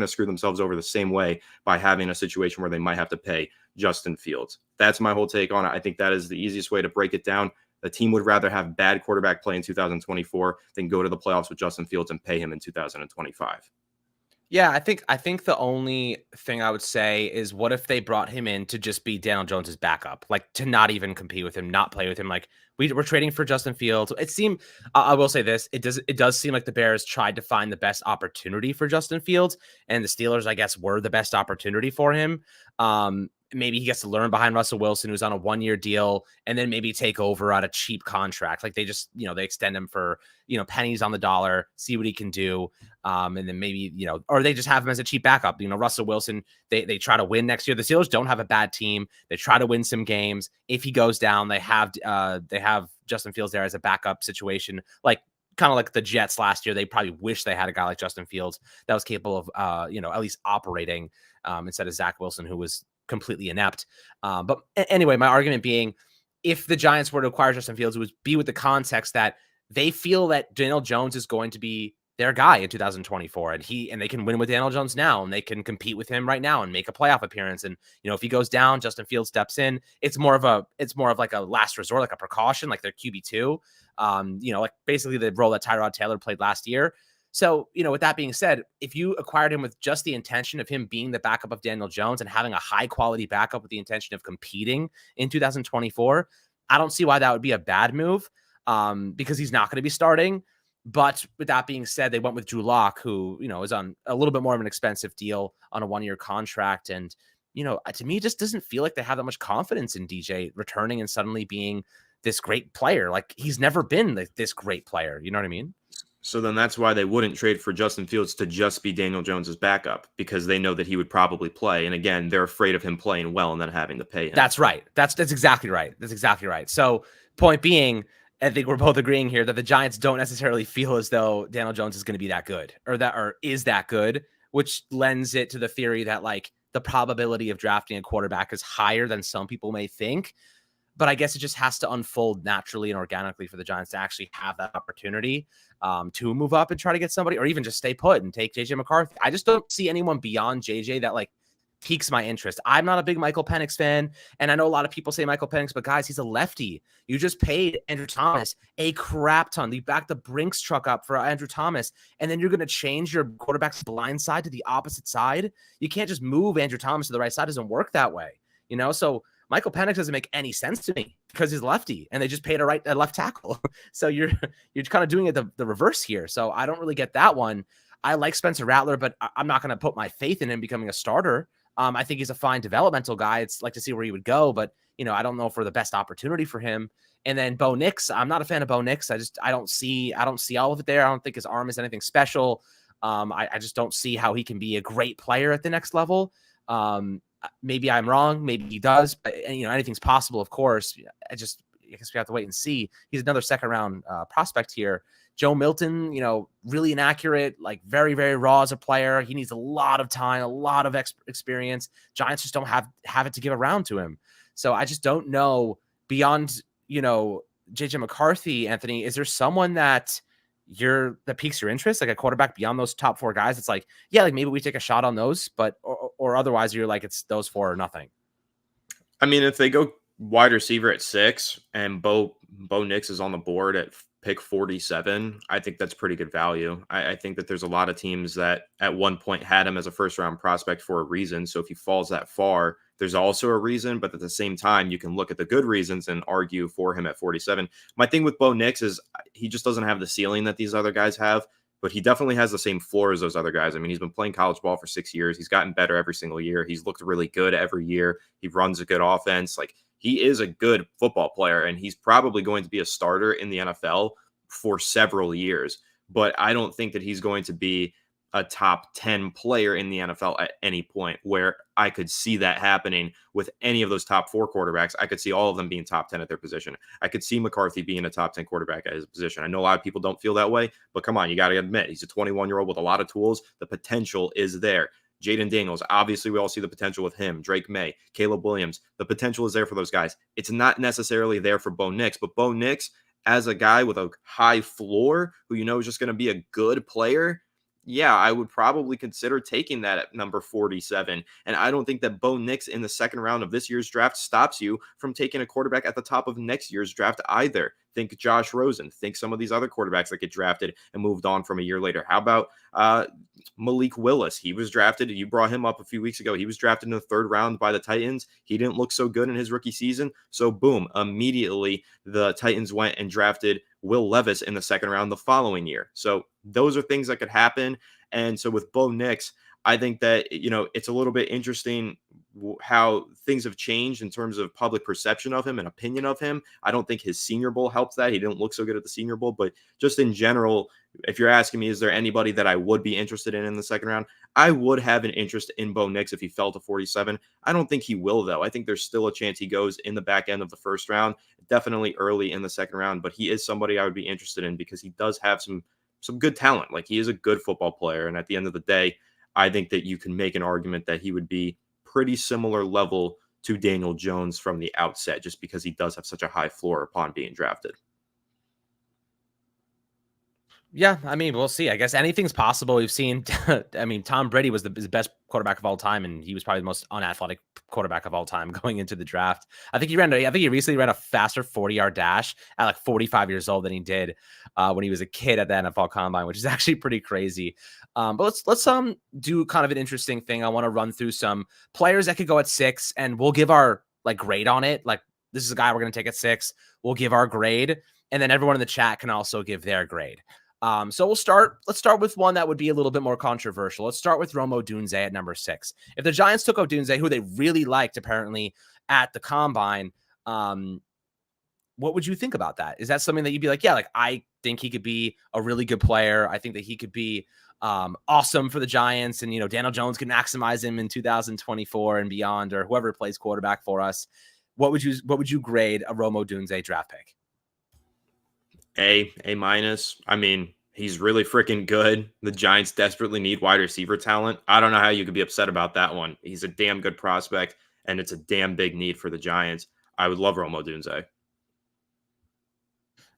to screw themselves over the same way by having a situation where they might have to pay Justin Fields. That's my whole take on it. I think that is the easiest way to break it down. The team would rather have bad quarterback play in 2024 than go to the playoffs with Justin Fields and pay him in 2025. Yeah, I think the only thing I would say is, what if they brought him in to just be Daniel Jones's backup, like to not even compete with him, not play with him. Like we're trading for Justin Fields. It seemed, I will say this, it does seem like the Bears tried to find the best opportunity for Justin Fields, and the Steelers, I guess, were the best opportunity for him. Maybe he gets to learn behind Russell Wilson, who's on a 1-year deal, and then maybe take over at a cheap contract. Like they just, they extend him for, pennies on the dollar, see what he can do. And then maybe, or they just have him as a cheap backup. Russell Wilson, they try to win next year. The Steelers don't have a bad team. They try to win some games. If he goes down, they have Justin Fields there as a backup situation, like kind of like the Jets last year. They probably wish they had a guy like Justin Fields that was capable of, at least operating instead of Zach Wilson, who was completely inept. But anyway, my argument being, if the Giants were to acquire Justin Fields, it would be with the context that they feel that Daniel Jones is going to be their guy in 2024, and they can win with Daniel Jones now, and they can compete with him right now and make a playoff appearance. And if he goes down, Justin Fields steps in. It's more of like a last resort, like a precaution, like their QB2. Like basically the role that Tyrod Taylor played last year. So, with that being said, if you acquired him with just the intention of him being the backup of Daniel Jones and having a high quality backup with the intention of competing in 2024, I don't see why that would be a bad move, because he's not going to be starting. But with that being said, they went with Drew Lock, who, is on a little bit more of an expensive deal on a 1-year contract. And, to me, it just doesn't feel like they have that much confidence in DJ returning and suddenly being this great player. Like, he's never been like this great player. You know what I mean? So then that's why they wouldn't trade for Justin Fields to just be Daniel Jones's backup, because they know that he would probably play. And again, they're afraid of him playing well and then having to pay him. That's right. That's exactly right. That's exactly right. So point being, I think we're both agreeing here that the Giants don't necessarily feel as though Daniel Jones is going to be that good or is that good, which lends it to the theory that like the probability of drafting a quarterback is higher than some people may think. But I guess it just has to unfold naturally and organically for the Giants to actually have that opportunity to move up and try to get somebody, or even just stay put and take JJ McCarthy. I just don't see anyone beyond JJ that like piques my interest. I'm not a big Michael Penix fan, and I know a lot of people say Michael Penix, but guys, he's a lefty. You just paid Andrew Thomas a crap ton. You backed the Brinks truck up for Andrew Thomas, and then you're going to change your quarterback's blind side to the opposite side. You can't just move Andrew Thomas to the right side. It doesn't work that way, So Michael Penix doesn't make any sense to me because he's lefty, and they just paid a left tackle. So you're kind of doing it the reverse here. So I don't really get that one. I like Spencer Rattler, but I'm not going to put my faith in him becoming a starter. I think he's a fine developmental guy. It's like to see where he would go, but I don't know for the best opportunity for him. And then Bo Nix, I'm not a fan of Bo Nix. I don't see all of it there. I don't think his arm is anything special. I just don't see how he can be a great player at the next level. Maybe I'm wrong. Maybe he does, but anything's possible, of course. I guess we have to wait and see. He's another second round prospect here. Joe Milton, really inaccurate, like very, very raw as a player. He needs a lot of time, a lot of experience. Giants just don't have it to give around to him. So I just don't know beyond, JJ McCarthy, Anthony, is there someone that piques your interest, like a quarterback beyond those top 4 guys? It's like, yeah, like maybe we take a shot on those, but, or otherwise you're like, it's those 4 or nothing. I mean, if they go wide receiver at 6 and Bo Nix is on the board at pick 47, I think that's pretty good value. I think that there's a lot of teams that at one point had him as a first round prospect for a reason. So if he falls that far, there's also a reason. But at the same time, you can look at the good reasons and argue for him at 47. My thing with Bo Nix is he just doesn't have the ceiling that these other guys have, but he definitely has the same floor as those other guys. I mean, he's been playing college ball for 6 years. He's gotten better every single year. He's looked really good every year. He runs a good offense. Like, he is a good football player, and he's probably going to be a starter in the NFL for several years. But I don't think that he's going to be a top 10 player in the NFL at any point, where I could see that happening with any of those top 4 quarterbacks. I could see all of them being top 10 at their position. I could see McCarthy being a top 10 quarterback at his position. I know a lot of people don't feel that way, but come on, you got to admit, he's a 21-year-old with a lot of tools. The potential is there. Jaden Daniels, obviously, we all see the potential with him. Drake May, Caleb Williams, the potential is there for those guys. It's not necessarily there for Bo Nix, but Bo Nix, as a guy with a high floor who you know is just going to be a good player, yeah, I would probably consider taking that at number 47. And I don't think that Bo Nix in the second round of this year's draft stops you from taking a quarterback at the top of next year's draft either. Think Josh Rosen. Think some of these other quarterbacks that get drafted and moved on from a year later. How about Malik Willis? He was drafted. You brought him up a few weeks ago. He was drafted in the 3rd round by the Titans. He didn't look so good in his rookie season. So boom, immediately the Titans went and drafted Will Levis in the 2nd round the following year. So those are things that could happen. And so with Bo Nix, I think that, you know, it's a little bit interesting how things have changed in terms of public perception of him and opinion of him. I don't think his Senior Bowl helps that. He didn't look so good at the Senior Bowl, but just in general, if you're asking me, is there anybody that I would be interested in the 2nd round? I would have an interest in Bo Nix if he fell to 47. I don't think he will, though. I think there's still a chance he goes in the back end of the 1st round, definitely early in the 2nd round, but he is somebody I would be interested in because he does have some good talent. Like, he is a good football player, and at the end of the day, I think that you can make an argument that he would be pretty similar level to Daniel Jones from the outset, just because he does have such a high floor upon being drafted. Yeah, I mean, we'll see. I guess anything's possible. We've seen, I mean, Tom Brady was the best quarterback of all time, and he was probably the most unathletic quarterback of all time going into the draft. I think he recently ran a faster 40-yard dash at like 45 years old than he did when he was a kid at the NFL Combine, which is actually pretty crazy. But let's do kind of an interesting thing. I want to run through some players that could go at 6, and we'll give our like grade on it. Like, this is a guy we're going to take at 6. We'll give our grade, and then everyone in the chat can also give their grade. So let's start with one that would be a little bit more controversial. Let's start with Rome Odunze at number 6. If the Giants took Odunze, who they really liked apparently at the Combine, what would you think about that? Is that something that you'd be like, yeah, like, I think he could be a really good player. I think that he could be awesome for the Giants, and, you know, Daniel Jones can maximize him in 2024 and beyond, or whoever plays quarterback for us. What would you grade a Rome Odunze draft pick? A minus. I mean, he's really freaking good. The Giants desperately need wide receiver talent. I don't know how you could be upset about that one. He's a damn good prospect, and it's a damn big need for the Giants. I would love Rome Odunze.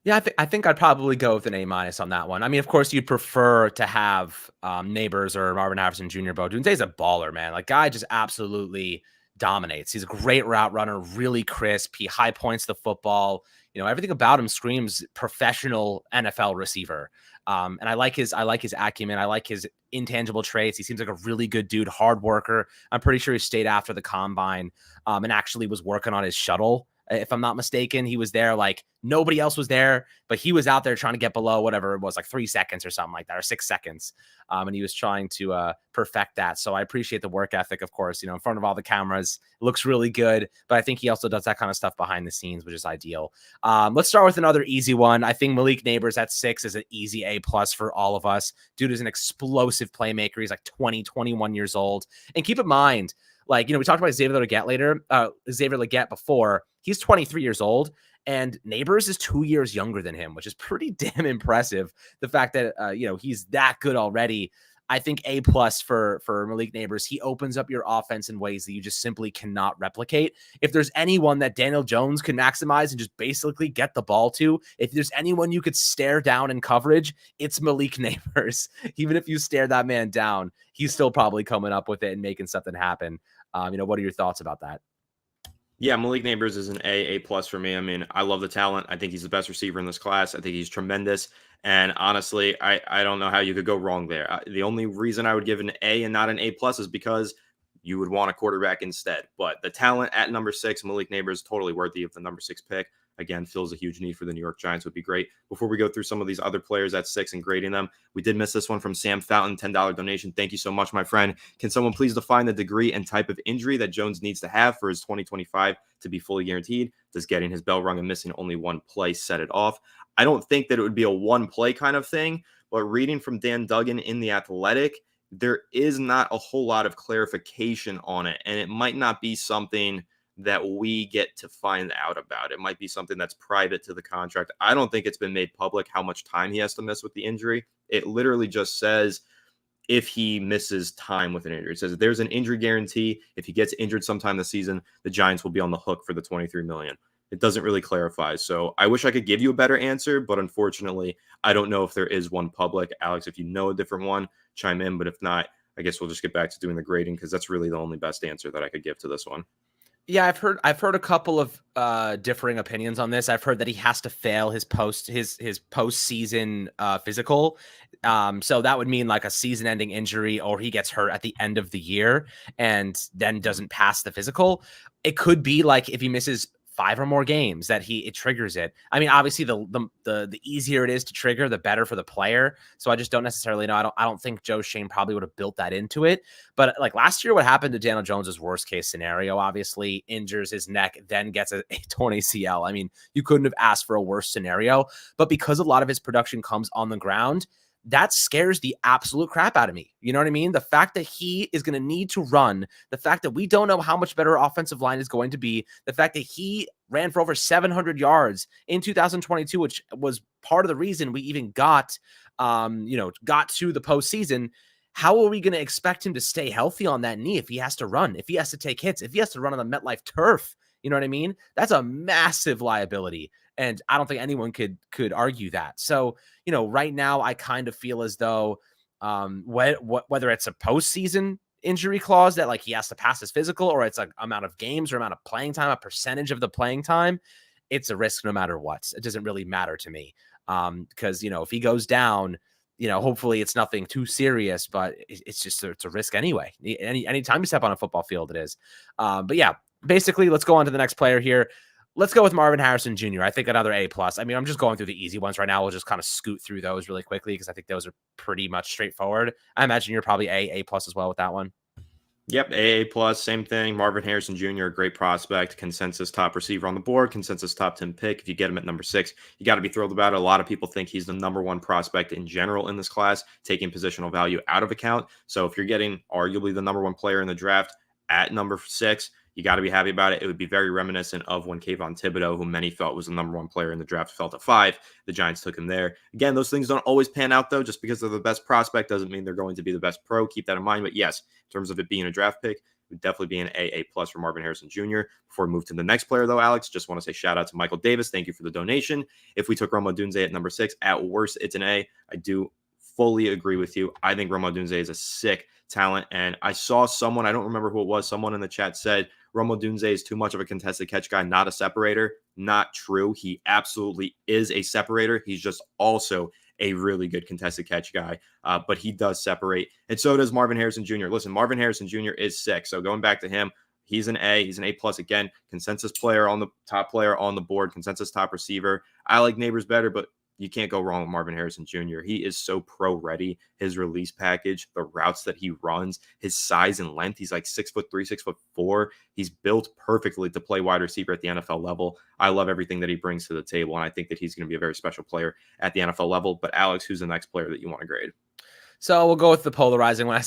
Yeah, I think I'd probably go with an A- on that one. I mean, of course, you'd prefer to have Neighbors or Marvin Harrison Jr., but Odunze's a baller, man. Like, guy just absolutely dominates. He's a great route runner, really crisp. He high points the football. You know, everything about him screams professional NFL receiver. And I like his acumen. I like his intangible traits. He seems like a really good dude, hard worker. I'm pretty sure he stayed after the Combine and actually was working on his shuttle. If I'm not mistaken, he was there, like, nobody else was there, but he was out there trying to get below whatever it was, like 3 seconds or something like that, or 6 seconds. And he was trying to perfect that. So I appreciate the work ethic, of course, you know, in front of all the cameras. It looks really good, but I think he also does that kind of stuff behind the scenes, which is ideal. Let's start with another easy one. I think Malik Neighbors at 6 is an easy A+ for all of us. Dude is an explosive playmaker. He's like 21 years old. And keep in mind, like, you know, we talked about Xavier Legette before. He's 23 years old, and Neighbors is 2 years younger than him, which is pretty damn impressive. The fact that, you know, he's that good already. I think A+ for Malik Neighbors. He opens up your offense in ways that you just simply cannot replicate. If there's anyone that Daniel Jones can maximize and just basically get the ball to, if there's anyone you could stare down in coverage, it's Malik Neighbors. Even if you stare that man down, he's still probably coming up with it and making something happen. You know, what are your thoughts about that? Yeah, Malik Neighbors is an A plus for me. I mean, I love the talent. I think he's the best receiver in this class. I think he's tremendous. And honestly, I don't know how you could go wrong there. The only reason I would give an A and not an A plus is because you would want a quarterback instead. But the talent at number 6, Malik Neighbors, totally worthy of the number 6 pick. Again, fills a huge need for the New York Giants. Would be great. Before we go through some of these other players at 6 and grading them, we did miss this one from Sam Fountain, $10 donation. Thank you so much, my friend. Can someone please define the degree and type of injury that Jones needs to have for his 2025 to be fully guaranteed? Does getting his bell rung and missing only one play set it off? I don't think that it would be a one play kind of thing, but reading from Dan Duggan in The Athletic, there is not a whole lot of clarification on it, and it might not be something that we get to find out about. It might be something that's private to the contract. I don't think it's been made public how much time he has to miss with the injury. It literally just says if he misses time with an injury. It says if there's an injury guarantee, if he gets injured sometime this season, the Giants will be on the hook for the $23 million. It doesn't really clarify. So I wish I could give you a better answer, but unfortunately, I don't know if there is one public. Alex, if you know a different one, chime in. But if not, I guess we'll just get back to doing the grading because that's really the only best answer that I could give to this one. Yeah, I've heard a couple of differing opinions on this. I've heard that he has to fail his postseason physical. So that would mean like a season-ending injury, or he gets hurt at the end of the year and then doesn't pass the physical. It could be like if he misses 5 or more games that it triggers it. I mean, obviously the easier it is to trigger, the better for the player. So I just don't necessarily know. I don't think Joe Shane probably would have built that into it. But like last year, what happened to Daniel Jones's worst case scenario, obviously injures his neck, then gets a torn ACL. I mean, you couldn't have asked for a worse scenario, but because a lot of his production comes on the ground, that scares the absolute crap out of me. You know what I mean? The fact that he is going to need to run, the fact that we don't know how much better our offensive line is going to be, the fact that he ran for over 700 yards in 2022, which was part of the reason we even got to the postseason. How are we going to expect him to stay healthy on that knee if he has to run, if he has to take hits, if he has to run on the MetLife turf? You know what I mean? That's a massive liability. And I don't think anyone could argue that. So, right now I kind of feel as though whether it's a postseason injury clause that like he has to pass his physical, or it's like amount of games or amount of playing time, a percentage of the playing time, it's a risk no matter what. It doesn't really matter to me. Because, if he goes down, hopefully it's nothing too serious, but it's a risk anyway. Anytime you step on a football field, it is. But yeah, basically let's go on to the next player here. Let's go with Marvin Harrison Jr. I think another A+. I mean, I'm just going through the easy ones right now. We'll just kind of scoot through those really quickly because I think those are pretty much straightforward. I imagine you're probably A+ as well with that one. Yep, A+, same thing. Marvin Harrison Jr., a great prospect, consensus top receiver on the board, consensus top 10 pick. If you get him at number 6, you got to be thrilled about it. A lot of people think he's the number 1 prospect in general in this class, taking positional value out of account. So if you're getting arguably the number 1 player in the draft at number 6, you got to be happy about it. It would be very reminiscent of when Kayvon Thibodeau, who many felt was the number 1 player in the draft, fell to 5. The Giants took him there. Again, those things don't always pan out, though. Just because they're the best prospect doesn't mean they're going to be the best pro. Keep that in mind. But yes, in terms of it being a draft pick, it would definitely be an A+ for Marvin Harrison Jr. Before we move to the next player, though, Alex, just want to say shout out to Michael Davis. Thank you for the donation. If we took Rome Odunze at number 6, at worst, it's an A. I do fully agree with you. I think Rome Odunze is a sick talent. And I saw someone, I don't remember who it was, someone in the chat said, Rome Odunze is too much of a contested catch guy, not a separator. Not true. He absolutely is a separator. He's just also a really good contested catch guy, but he does separate. And so does Marvin Harrison Jr. Listen, Marvin Harrison Jr. is sick. So going back to him, he's an A. He's an A+ again. Consensus player on the top player on the board, consensus top receiver. I like Neighbors better, but you can't go wrong with Marvin Harrison Jr. He is so pro ready. His release package, the routes that he runs, his size and length. He's like 6'3", 6'4". He's built perfectly to play wide receiver at the NFL level. I love everything that he brings to the table, and I think that he's going to be a very special player at the NFL level. But Alex, who's the next player that you want to grade? So we'll go with the polarizing one.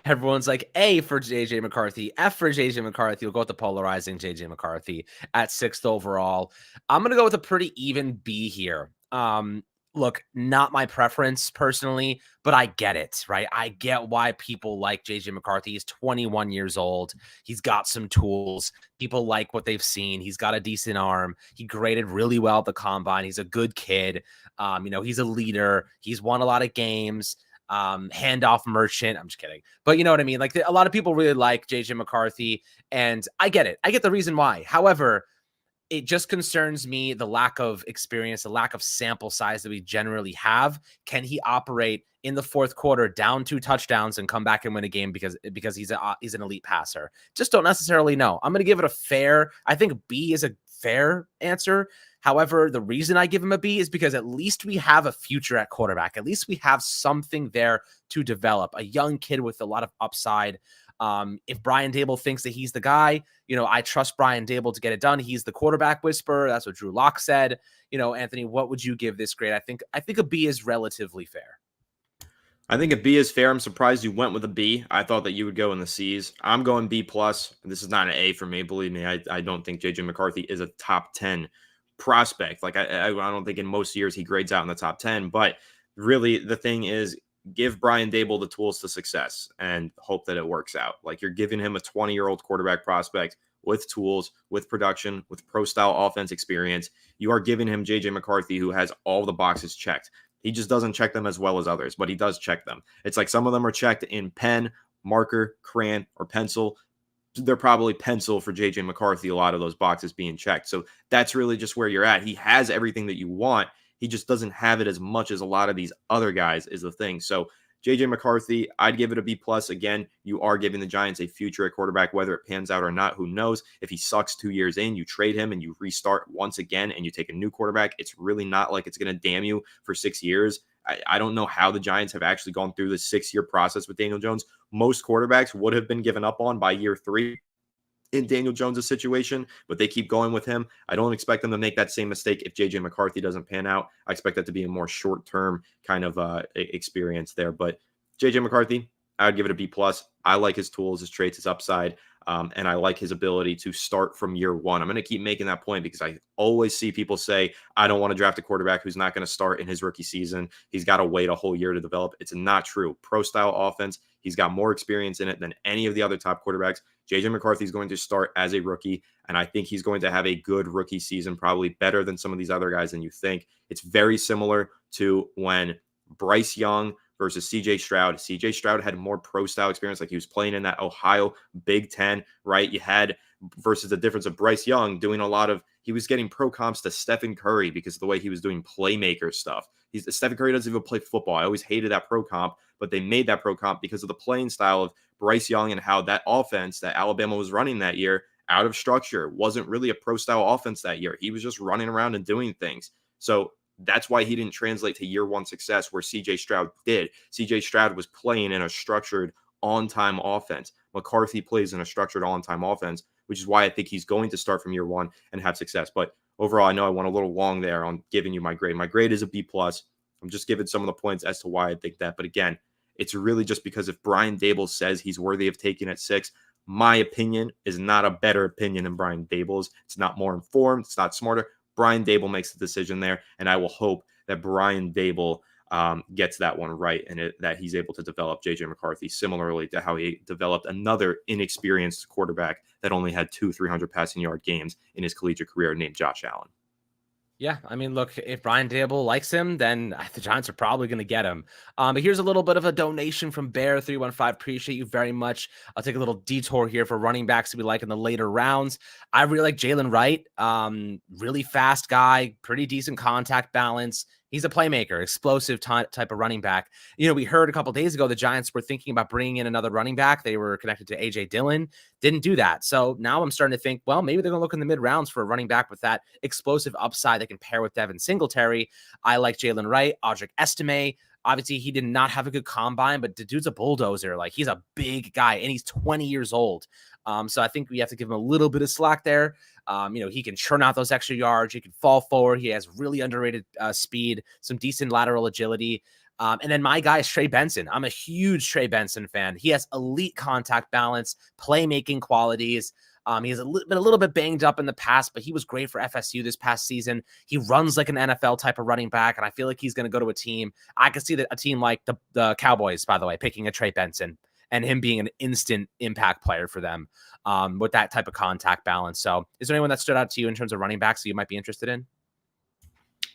Everyone's like A for JJ McCarthy, F for JJ McCarthy. We'll go with the polarizing JJ McCarthy at 6th overall. I'm going to go with a pretty even B here. Look, not my preference personally, but I get it, right? I get why people like JJ McCarthy. He's 21 years old. He's got some tools. People like what they've seen. He's got a decent arm. He graded really well at the combine. He's a good kid. He's a leader. He's won a lot of games. handoff merchant. I'm just kidding. But you know what I mean? Like a lot of people really like JJ McCarthy, and I get it. I get the reason why. However, it just concerns me the lack of experience, the lack of sample size that we generally have. Can he operate in the fourth quarter down 2 touchdowns and come back and win a game because he's an elite passer? Just don't necessarily know. I'm going to give it a fair. I think B is a fair answer. However, the reason I give him a B is because at least we have a future at quarterback. At least we have something there to develop. A young kid with a lot of upside. If Brian Dable thinks that he's the guy, I trust Brian Dable to get it done. He's the quarterback whisperer. That's what Drew Lock said. Anthony, what would you give this grade? I think a B is relatively fair. I think a B is fair. I'm surprised you went with a B. I thought that you would go in the C's. I'm going B plus. This is not an A for me. Believe me, I don't think JJ McCarthy is a top 10 prospect. Like I don't think in most years he grades out in the top 10. But really, the thing is, give Brian Dable the tools to success and hope that it works out. Like you're giving him a 20-year-old quarterback prospect with tools, with production, with pro-style offense experience. You are giving him JJ McCarthy, who has all the boxes checked. He just doesn't check them as well as others, but he does check them. It's like some of them are checked in pen, marker, crayon, or pencil. They're probably pencil for JJ McCarthy, a lot of those boxes being checked. So that's really just where you're at. He has everything that you want. He just doesn't have it as much as a lot of these other guys is the thing. So JJ McCarthy, I'd give it a B plus. Again, you are giving the Giants a future at quarterback, whether it pans out or not, who knows? If he sucks 2 years in, you trade him and you restart once again and you take a new quarterback. It's really not like it's going to damn you for 6 years. I don't know how the Giants have actually gone through this 6-year process with Daniel Jones. Most quarterbacks would have been given up on by year 3 in Daniel Jones' situation, but they keep going with him. I don't expect them to make that same mistake if JJ McCarthy doesn't pan out. I expect that to be a more short-term kind of experience there. But JJ McCarthy, I would give it a B plus. I like his tools, his traits, his upside, and I like his ability to start from year 1. I'm going to keep making that point because I always see people say, I don't want to draft a quarterback who's not going to start in his rookie season. He's got to wait a whole year to develop. It's not true. Pro-style offense, he's got more experience in it than any of the other top quarterbacks. JJ McCarthy is going to start as a rookie, and I think he's going to have a good rookie season, probably better than some of these other guys than you think. It's very similar to when Bryce Young versus CJ Stroud. CJ Stroud had more pro-style experience, like he was playing in that Ohio Big Ten, right? You had versus the difference of Bryce Young doing he was getting pro comps to Stephen Curry because of the way he was doing playmaker stuff. Stephen Curry doesn't even play football. I always hated that pro comp, but they made that pro comp because of the playing style of Bryce Young and how that offense that Alabama was running that year, out of structure, wasn't really a pro-style offense that year. He was just running around and doing things. So that's why he didn't translate to year 1 success where CJ Stroud did. CJ Stroud was playing in a structured on-time offense. McCarthy plays in a structured on-time offense, which is why I think he's going to start from year 1 and have success. But overall, I know I went a little long there on giving you my grade. My grade is a B plus. I'm just giving some of the points as to why I think that. But again, it's really just because if Brian Dable says he's worthy of taking at 6, my opinion is not a better opinion than Brian Dable's. It's not more informed. It's not smarter. Brian Dable makes the decision there, and I will hope that Brian Dable gets that one right and that he's able to develop JJ McCarthy similarly to how he developed another inexperienced quarterback that only had 2 300 passing yard games in his collegiate career named Josh Allen. Yeah, I mean, look, if Brian Dable likes him, then the Giants are probably going to get him. But here's a little bit of a donation from Bear315. Appreciate you very much. I'll take a little detour here for running backs that we like in the later rounds. I really like Jalen Wright. Really fast guy, pretty decent contact balance. He's a playmaker, explosive type of running back. We heard a couple days ago the Giants were thinking about bringing in another running back. They were connected to A.J. Dillon. Didn't do that. So now I'm starting to think, well, maybe they're going to look in the mid-rounds for a running back with that explosive upside that can pair with Devin Singletary. I like Jalen Wright, Audric Estime. Obviously, he did not have a good combine, but the dude's a bulldozer. Like, he's a big guy, and he's 20 years old. So I think we have to give him a little bit of slack there. He can churn out those extra yards. He can fall forward. He has really underrated speed, some decent lateral agility. And then my guy is Trey Benson. I'm a huge Trey Benson fan. He has elite contact balance, playmaking qualities. He has been a little bit banged up in the past, but he was great for FSU this past season. He runs like an NFL type of running back, and I feel like he's going to go to a team. I could see that a team like the Cowboys, by the way, picking a Trey Benson and him being an instant impact player for them with that type of contact balance. So is there anyone that stood out to you in terms of running backs that you might be interested in?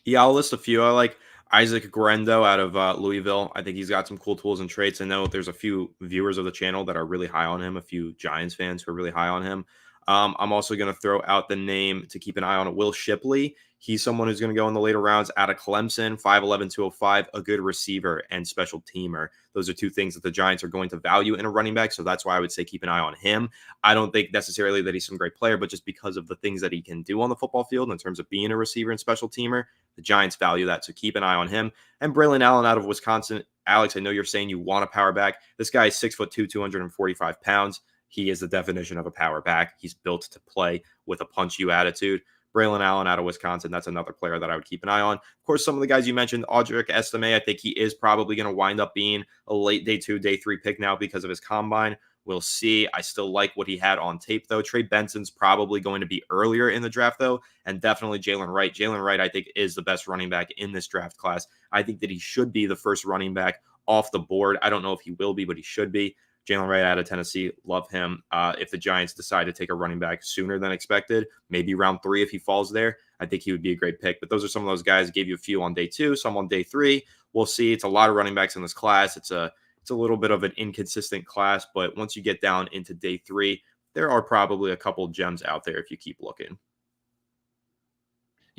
Yeah, I'll list a few. I like Isaac Guerendo out of Louisville. I think he's got some cool tools and traits. I know there's a few viewers of the channel that are really high on him, a few Giants fans who are really high on him. I'm also going to throw out the name to keep an eye on, Will Shipley. He's someone who's going to go in the later rounds out of Clemson, 5'11", 205, a good receiver and special teamer. Those are two things that the Giants are going to value in a running back, so that's why I would say keep an eye on him. I don't think necessarily that he's some great player, but just because of the things that he can do on the football field in terms of being a receiver and special teamer, the Giants value that, so keep an eye on him. And Braylon Allen out of Wisconsin. Alex, I know you're saying you want a power back. This guy is 6'2", 245 pounds. He is the definition of a power back. He's built to play with a punch you attitude. Braylon Allen out of Wisconsin, that's another player that I would keep an eye on. Of course, some of the guys you mentioned, Audric Estime, I think he is probably going to wind up being a late day 2, day 3 pick now because of his combine. We'll see. I still like what he had on tape, though. Trey Benson's probably going to be earlier in the draft, though, and definitely Jalen Wright. Jalen Wright, I think, is the best running back in this draft class. I think that he should be the first running back off the board. I don't know if he will be, but he should be. Jalen Wright out of Tennessee, love him. If the Giants decide to take a running back sooner than expected, maybe round 3 if he falls there, I think he would be a great pick. But those are some of those guys. Gave you a few on day 2, some on day 3. We'll see. It's a lot of running backs in this class. It's a little bit of an inconsistent class, but once you get down into day 3, there are probably a couple gems out there if you keep looking.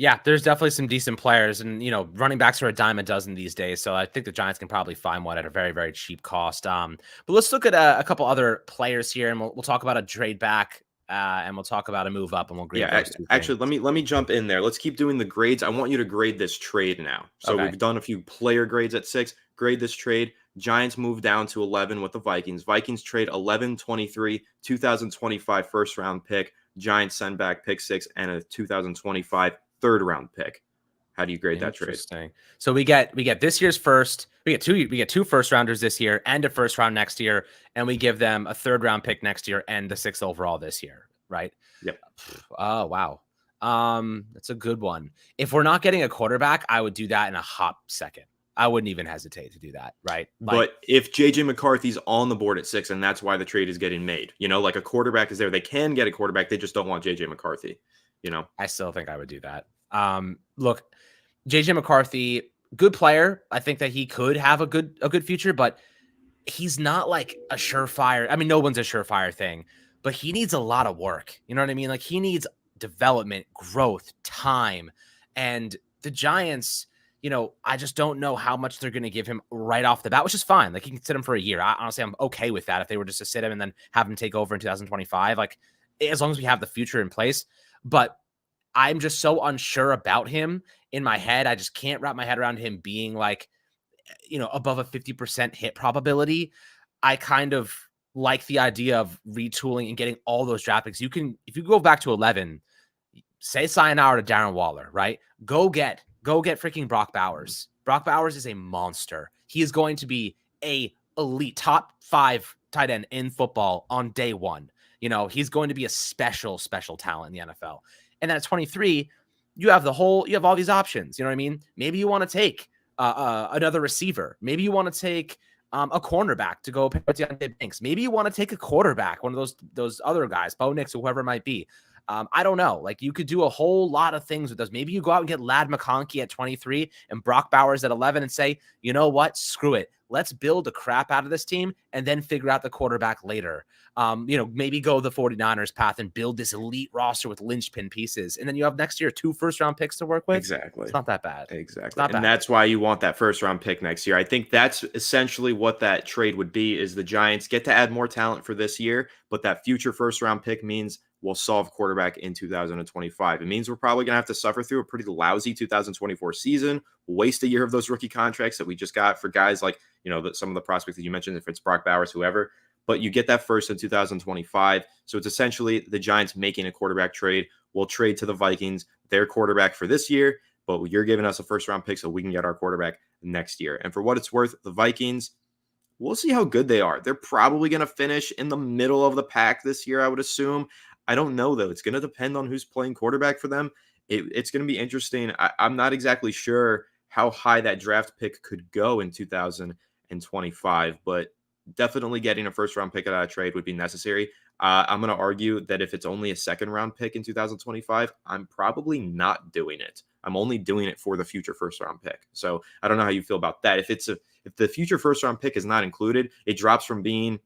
Yeah, there's definitely some decent players, and running backs are a dime a dozen these days. So I think the Giants can probably find one at a very, very cheap cost. But let's look at a couple other players here, and we'll talk about a trade back, and we'll talk about a move up, and we'll grade. Yeah, actually, let me jump in there. Let's keep doing the grades. I want you to grade this trade now. So okay. We've done a few player grades at 6. Grade this trade. Giants move down to 11 with the Vikings. Vikings trade 11-23, 2025 first round pick. Giants send back pick 6 and a 2025 third round pick. How do you grade that trade? So we get this year's first. We get two first rounders this year and a first round next year, and we give them a third round pick next year and the 6th overall this year, right? Yep. Oh wow. That's a good one. If we're not getting a quarterback, I would do that in a hot second. I wouldn't even hesitate to do that, right? But if JJ McCarthy's on the board at 6, and that's why the trade is getting made, like a quarterback is there, they can get a quarterback. They just don't want JJ McCarthy. I still think I would do that. Look, JJ McCarthy, good player. I think that he could have a good future, but he's not like a surefire. I mean, no one's a surefire thing, but he needs a lot of work. You know what I mean? Like he needs development, growth, time, and the Giants, I just don't know how much they're going to give him right off the bat, which is fine. Like, you can sit him for a year. Honestly, I'm okay with that if they were just to sit him and then have him take over in 2025. Like, as long as we have the future in place. But I'm just so unsure about him in my head. I just can't wrap my head around him being like, above a 50% hit probability. I kind of like the idea of retooling and getting all those draft picks. If you go back to 11, say sayonara to Darren Waller, right? Go get freaking Brock Bowers. Brock Bowers is a monster. He is going to be a elite top 5 tight end in football on day 1. He's going to be a special talent in the NFL. And then at 23, you have all these options. You know what I mean? Maybe you want to take another receiver. Maybe you want to take a cornerback to go pair with Deontay Banks. Maybe you want to take a quarterback, one of those other guys, Bo Nix or whoever it might be. I don't know. Like, you could do a whole lot of things with those. Maybe you go out and get Ladd McConkey at 23 and Brock Bowers at 11 and say, you know what? Screw it. Let's build the crap out of this team and then figure out the quarterback later. Maybe go the 49ers path and build this elite roster with linchpin pieces. And then you have next year 2 first-round picks to work with. Exactly. It's not that bad. Exactly. And that's why you want that first-round pick next year. I think that's essentially what that trade would be, is the Giants get to add more talent for this year, but that future first-round pick means we'll solve quarterback in 2025. It means we're probably going to have to suffer through a pretty lousy 2024 season, waste a year of those rookie contracts that we just got for guys like, some of the prospects that you mentioned, if it's Brock Bowers, whoever, but you get that first in 2025. So it's essentially the Giants making a quarterback trade. We'll trade to the Vikings their quarterback for this year, but you're giving us a first round pick so we can get our quarterback next year. And for what it's worth, the Vikings, we'll see how good they are. They're probably going to finish in the middle of the pack this year, I would assume. I don't know, though. It's going to depend on who's playing quarterback for them. It's going to be interesting. I'm not exactly sure how high that draft pick could go in 2025, but definitely getting a first round pick out of trade would be necessary. I'm going to argue that if it's only a second round pick in 2025, I'm probably not doing it. I'm only doing it for the future first round pick. So I don't know how you feel about that. If the future first round pick is not included, it drops from being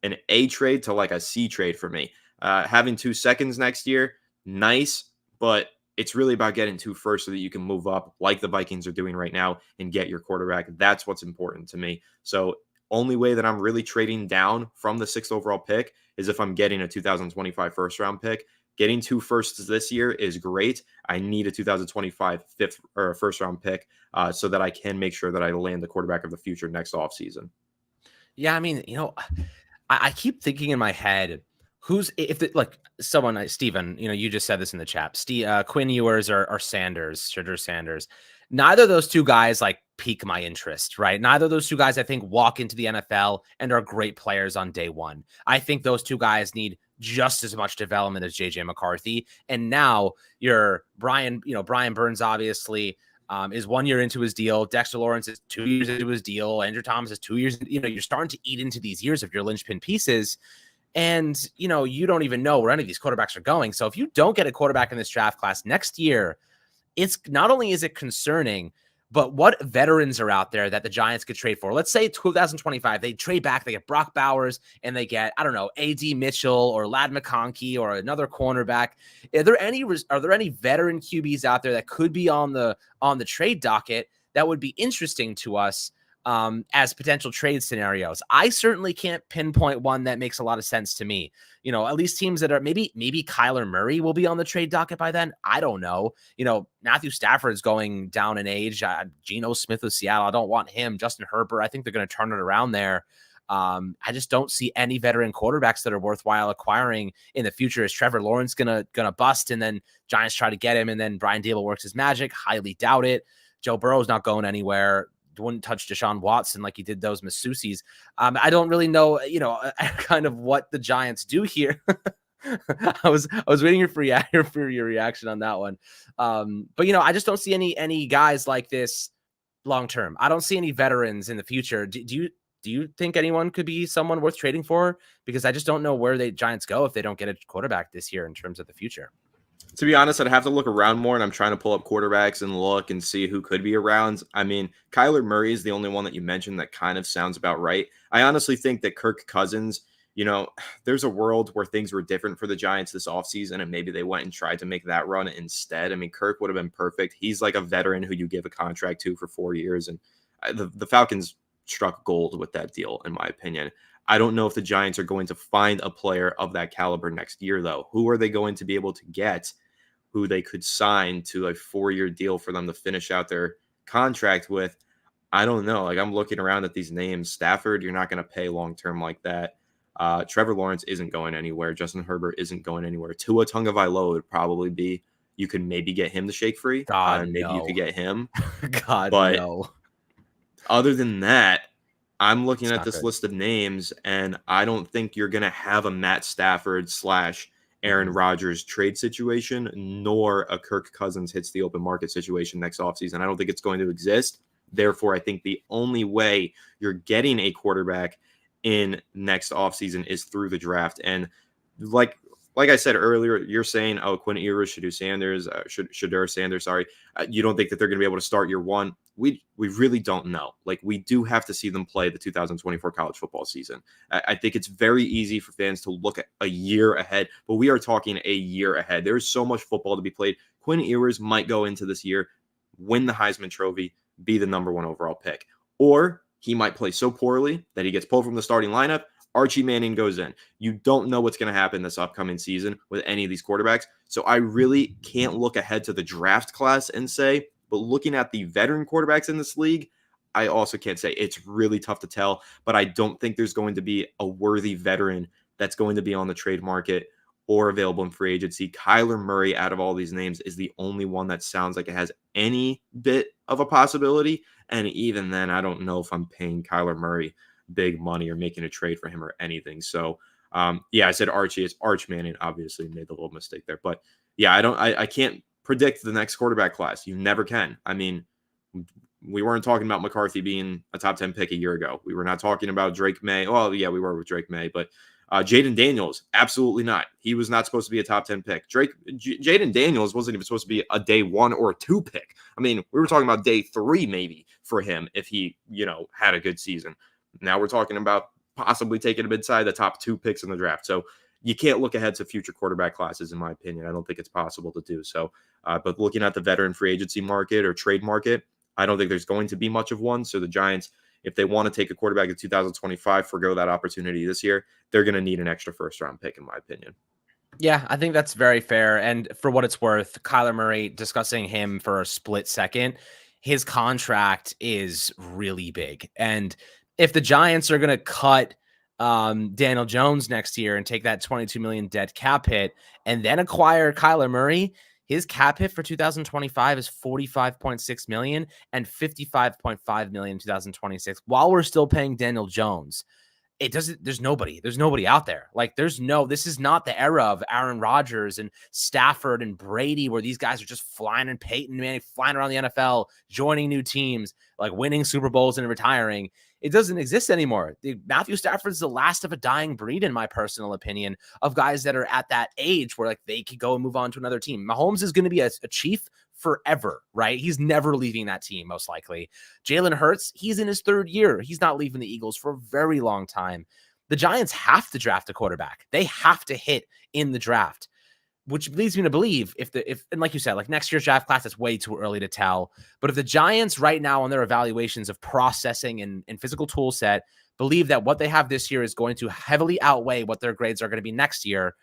an A trade to like a C trade for me. Having 2 seconds next year, nice, but it's really about getting 2 firsts so that you can move up like the Vikings are doing right now and get your quarterback. That's what's important to me. So only way that I'm really trading down from the 6th overall pick is if I'm getting a 2025 first round pick. Getting 2 firsts this year is great. I need a 2025 fifth or first round pick so that I can make sure that I land the quarterback of the future next offseason. Yeah, I mean, I keep thinking in my head, who's if it, like someone like Steven, you just said this in the chat. Quinn Ewers or Sanders, Shedeur Sanders. Neither of those two guys like pique my interest, right? Neither of those two guys I think walk into the NFL and are great players on day one. I think those two guys need just as much development as JJ McCarthy. And now you're Brian Burns obviously is 1 year into his deal. Dexter Lawrence is 2 years into his deal. Andrew Thomas is 2 years. You're starting to eat into these years of your linchpin pieces. And, you don't even know where any of these quarterbacks are going. So if you don't get a quarterback in this draft class next year, it's not only is it concerning, but what veterans are out there that the Giants could trade for? Let's say 2025, they trade back, they get Brock Bowers, and they get, I don't know, A.D. Mitchell or Ladd McConkey or another cornerback. Are there any veteran QBs out there that could be on the trade docket that would be interesting to us as potential trade scenarios? I certainly can't pinpoint one that makes a lot of sense to me. At least teams that are maybe Kyler Murray will be on the trade docket by then. I don't know. Matthew Stafford's going down in age. Geno Smith of Seattle, I don't want him. Justin Herbert, I think they're going to turn it around there. I just don't see any veteran quarterbacks that are worthwhile acquiring in the future. Is Trevor Lawrence gonna bust and then Giants try to get him and then Brian Dable works his magic? Highly doubt it. Joe Burrow's not going anywhere. Wouldn't touch Deshaun Watson like he did those Massousis. I don't really know, kind of what the Giants do here. I was waiting for your reaction on that one. But I just don't see any guys like this long term. I don't see any veterans in the future. Do you think anyone could be someone worth trading for? Because I just don't know where the Giants go if they don't get a quarterback this year in terms of the future. To be honest, I'd have to look around more, and I'm trying to pull up quarterbacks and look and see who could be around. I mean, Kyler Murray is the only one that you mentioned that kind of sounds about right. I honestly think that Kirk Cousins, there's a world where things were different for the Giants this offseason, and maybe they went and tried to make that run instead. I mean, Kirk would have been perfect. He's like a veteran who you give a contract to for 4 years, and the Falcons struck gold with that deal, in my opinion. I don't know if the Giants are going to find a player of that caliber next year, though. Who are they going to be able to get who they could sign to a 4-year deal for them to finish out their contract with? I don't know. Like, I'm looking around at these names. Stafford, you're not going to pay long-term like that. Trevor Lawrence isn't going anywhere. Justin Herbert isn't going anywhere. Tua Tagovailoa would probably be. You can maybe get him to shake free. God, maybe no. you could get him. God, but no. Other than that, I'm looking at this good. list of names, and I don't think you're going to have a Matt Stafford / Aaron Rodgers trade situation, nor a Kirk Cousins hits the open market situation next offseason. I don't think it's going to exist. Therefore, I think the only way you're getting a quarterback in next offseason is through the draft. And like I said earlier, you're saying, Quinn Ewers, Shedeur Sanders, sorry. You don't think that they're going to be able to start year one. We really don't know. Like, we do have to see them play the 2024 college football season. I think it's very easy for fans to look at a year ahead, but we are talking a year ahead. There's so much football to be played. Quinn Ewers might go into this year, win the Heisman Trophy, be the number 1 overall pick. Or he might play so poorly that he gets pulled from the starting lineup. Archie Manning goes in. You don't know what's going to happen this upcoming season with any of these quarterbacks. So I really can't look ahead to the draft class and say, but looking at the veteran quarterbacks in this league, I also can't say. It's really tough to tell, but I don't think there's going to be a worthy veteran that's going to be on the trade market or available in free agency. Kyler Murray, out of all these names, is the only one that sounds like it has any bit of a possibility. And even then, I don't know if I'm paying Kyler Murray big money or making a trade for him or anything. So, I said Archie. It's Arch Manning. Obviously, made the little mistake there, but yeah, I can't predict the next quarterback class. You never can. I mean, we weren't talking about McCarthy being a top 10 pick a year ago. We were not talking about Drake May. Well, yeah, we were with Drake May, but Jaden Daniels, absolutely not. He was not supposed to be a top 10 pick. Jaden Daniels wasn't even supposed to be a day 1 or 2 pick. I mean, we were talking about day 3 maybe for him if he, had a good season. Now we're talking about possibly taking him inside the top 2 picks in the draft. So you can't look ahead to future quarterback classes, in my opinion. I don't think it's possible to do so. But looking at the veteran free agency market or trade market, I don't think there's going to be much of one. So the Giants, if they want to take a quarterback in 2025, forgo that opportunity this year, they're going to need an extra first-round pick, in my opinion. Yeah, I think that's very fair. And for what it's worth, Kyler Murray, discussing him for a split second, his contract is really big. And if the Giants are going to cut Daniel Jones next year and take that $22 million dead cap hit and then acquire Kyler Murray, his cap hit for 2025 is $45.6 million and $55.5 million in 2026, while we're still paying Daniel Jones. There's nobody out there. Like this is not the era of Aaron Rodgers and Stafford and Brady where these guys are just flying, and Peyton Manning flying around the NFL, joining new teams, like winning Super Bowls and retiring. It doesn't exist anymore. Matthew Stafford's the last of a dying breed, in my personal opinion, of guys that are at that age where like they could go and move on to another team. Mahomes is going to be a chief forever, right? He's never leaving that team, most likely. Jalen Hurts, he's in his 3rd year. He's not leaving the Eagles for a very long time. The Giants have to draft a quarterback. They have to hit in the draft, which leads me to believe if and like you said, like next year's draft class, it's way too early to tell. But if the Giants right now on their evaluations of processing and physical tool set believe that what they have this year is going to heavily outweigh what their grades are going to be next year,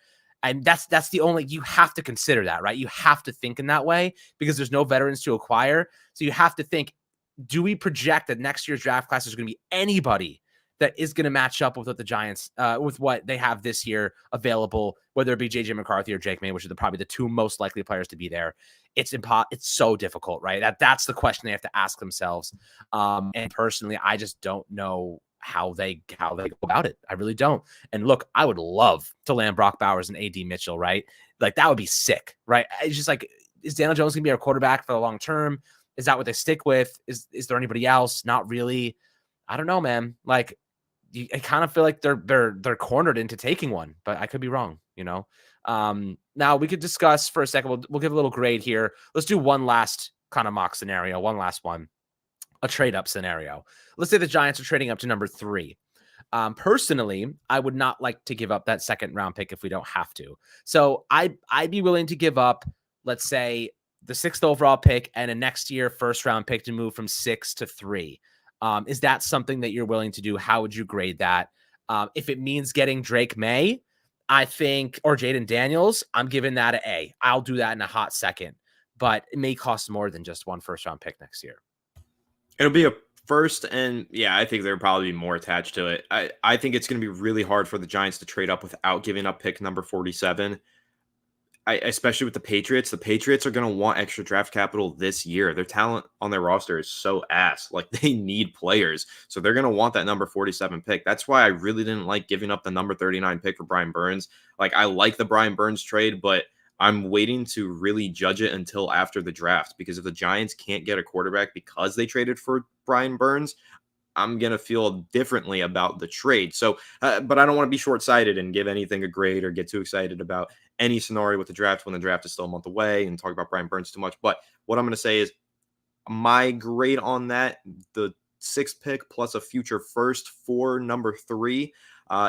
and that's the only, you have to consider that, right? You have to think in that way because there's no veterans to acquire. So you have to think, do we project that next year's draft class is going to be anybody that is going to match up with what the Giants, with what they have this year available, whether it be JJ McCarthy or Jake May, which are probably the 2 most likely players to be there. It's so difficult, right? That's the question they have to ask themselves. And personally, I just don't know how they go about it. I really don't. And look, I would love to land Brock Bowers and AD Mitchell, right? Like that would be sick, right? It's just like, is Daniel Jones going to be our quarterback for the long term? Is that what they stick with? Is there anybody else? Not really. I don't know, man. Like I kind of feel like they're cornered into taking one, but I could be wrong, Now we could discuss for a second. We'll give a little grade here. Let's do one last kind of mock scenario, one last one. A trade up scenario. Let's say the Giants are trading up to number 3. Personally, I would not like to give up that 2nd round pick if we don't have to. So I'd be willing to give up, let's say, the 6th overall pick and a next year 1st round pick to move from 6 to 3. Is that something that you're willing to do? How would you grade that? If it means getting Drake May, I think, or Jaden Daniels, I'm giving that an A. I'll do that in a hot second, but it may cost more than just one 1st round pick next year. It'll be a first, and yeah, I think there'll probably be more attached to it. I think it's going to be really hard for the Giants to trade up without giving up pick number 47. Especially with the Patriots. The Patriots are going to want extra draft capital this year. Their talent on their roster is so ass. Like they need players. So they're going to want that number 47 pick. That's why I really didn't like giving up the number 39 pick for Brian Burns. Like I like the Brian Burns trade, but I'm waiting to really judge it until after the draft, because if the Giants can't get a quarterback because they traded for Brian Burns, I'm going to feel differently about the trade. So, but I don't want to be short-sighted and give anything a grade or get too excited about any scenario with the draft when the draft is still a month away and talk about Brian Burns too much. But what I'm going to say is my grade on that, the 6th pick plus a future first for number 3.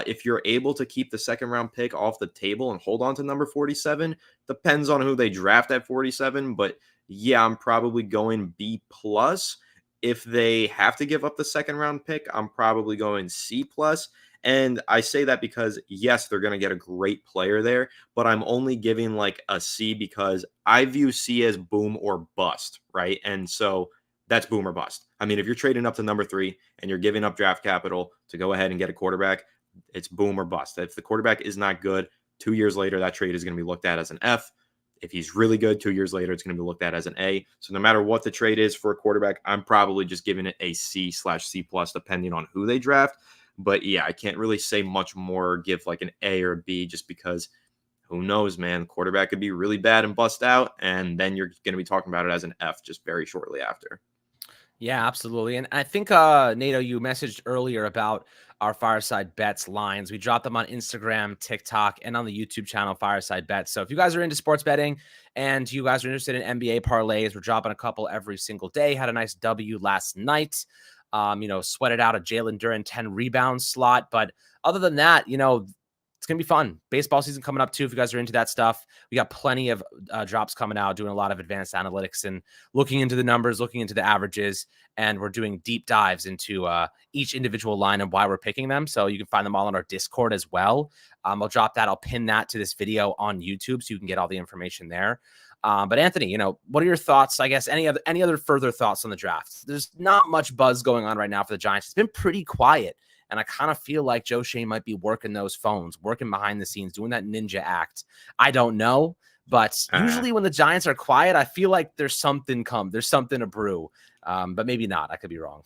If you're able to keep the 2nd round pick off the table and hold on to number 47, depends on who they draft at 47. But yeah, I'm probably going B plus. If they have to give up the 2nd round pick, I'm probably going C plus. And I say that because, yes, they're going to get a great player there, but I'm only giving like a C because I view C as boom or bust, right? And so that's boom or bust. I mean, if you're trading up to number 3 and you're giving up draft capital to go ahead and get a quarterback, it's boom or bust. If the quarterback is not good, 2 years later, that trade is going to be looked at as an F. If he's really good, 2 years later, it's going to be looked at as an A. So no matter what the trade is for a quarterback, I'm probably just giving it a C/C plus, depending on who they draft. But yeah, I can't really say much more, give like an A or a B, just because who knows, man. Quarterback could be really bad and bust out, and then you're going to be talking about it as an F just very shortly after. Yeah, absolutely. And I think, Nato, you messaged earlier about our Fireside Bets lines. We dropped them on Instagram, TikTok, and on the YouTube channel, Fireside Bets. So if you guys are into sports betting and you guys are interested in NBA parlays, we're dropping a couple every single day. Had a nice W last night. Sweated out a Jalen Duren 10 rebound slot. But other than that, it's going to be fun. Baseball season coming up too. If you guys are into that stuff, we got plenty of drops coming out, doing a lot of advanced analytics and looking into the numbers, looking into the averages, and we're doing deep dives into each individual line and why we're picking them. So you can find them all on our Discord as well. I'll drop that. I'll pin that to this video on YouTube so you can get all the information there. But Anthony, what are your thoughts? I guess any other further thoughts on the draft? There's not much buzz going on right now for the Giants. It's been pretty quiet. And I kind of feel like Joe Shane might be working those phones, working behind the scenes, doing that ninja act. I don't know. But usually when the Giants are quiet, I feel like there's something to brew. But maybe not. I could be wrong.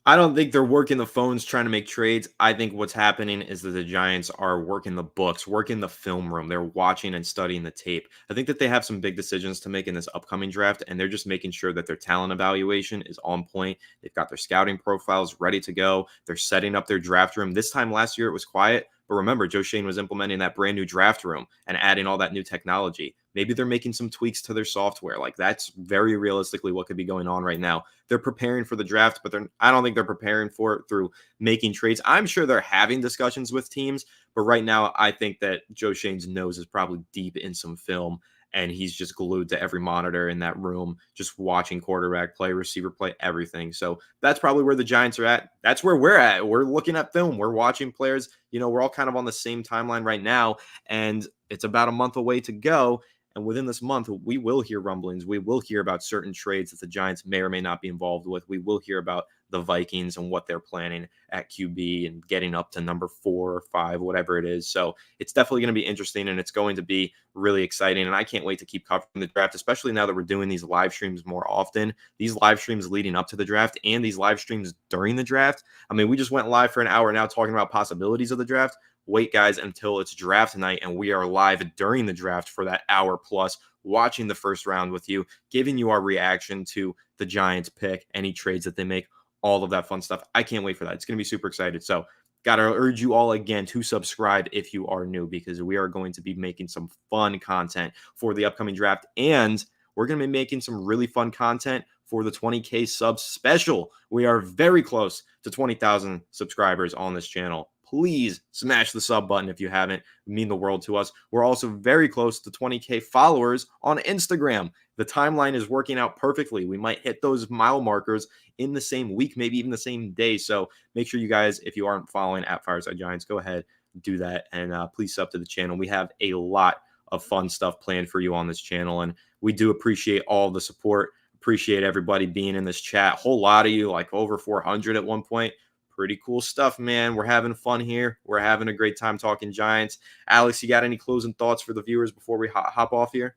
I don't think they're working the phones trying to make trades. I think what's happening is that the Giants are working the books, working the film room. They're watching and studying the tape. I think that they have some big decisions to make in this upcoming draft, and they're just making sure that their talent evaluation is on point. They've got their scouting profiles ready to go. They're setting up their draft room. This time last year, it was quiet. But remember, Joe Shane was implementing that brand new draft room and adding all that new technology. Maybe they're making some tweaks to their software. Like, that's very realistically what could be going on right now. They're preparing for the draft, but I don't think they're preparing for it through making trades. I'm sure they're having discussions with teams, but right now I think that Joe Shane's nose is probably deep in some film, and he's just glued to every monitor in that room, just watching quarterback play, receiver play, everything. So that's probably where the Giants are at. That's where we're at. We're looking at film. We're watching players. We're all kind of on the same timeline right now, and it's about a month away to go. And within this month, we will hear rumblings. We will hear about certain trades that the Giants may or may not be involved with. We will hear about the Vikings and what they're planning at QB and getting up to number 4 or 5, whatever it is. So it's definitely going to be interesting, and it's going to be really exciting. And I can't wait to keep covering the draft, especially now that we're doing these live streams more often. These live streams leading up to the draft and these live streams during the draft. I mean, we just went live for an hour now talking about possibilities of the draft. Wait, guys, until it's draft night and we are live during the draft for that hour plus, watching the first round with you, giving you our reaction to the Giants pick, any trades that they make, all of that fun stuff. I can't wait for that. It's going to be super excited. So got to urge you all again to subscribe if you are new, because we are going to be making some fun content for the upcoming draft. And we're going to be making some really fun content for the 20K sub special. We are very close to 20,000 subscribers on this channel. Please smash the sub button if you haven't. It would mean the world to us. We're also very close to 20K followers on Instagram. The timeline is working out perfectly. We might hit those mile markers in the same week, maybe even the same day. So make sure you guys, if you aren't following at Fireside Giants, go ahead, do that, and please sub to the channel. We have a lot of fun stuff planned for you on this channel, and we do appreciate all the support. Appreciate everybody being in this chat. Whole lot of you, like over 400 at one point. Pretty cool stuff, man. We're having fun here. We're having a great time talking Giants. Alex, you got any closing thoughts for the viewers before we hop off here?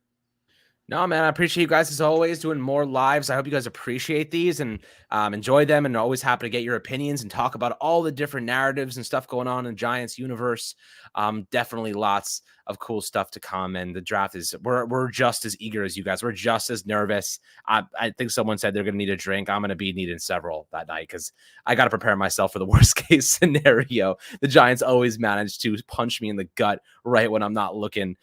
No, man, I appreciate you guys as always doing more lives. I hope you guys appreciate these and enjoy them, and always happy to get your opinions and talk about all the different narratives and stuff going on in Giants universe. Definitely lots of cool stuff to come, and the draft is we're just as eager as you guys. We're just as nervous. I think someone said they're going to need a drink. I'm going to be needing several that night because I got to prepare myself for the worst case scenario. The Giants always manage to punch me in the gut right when I'm not looking.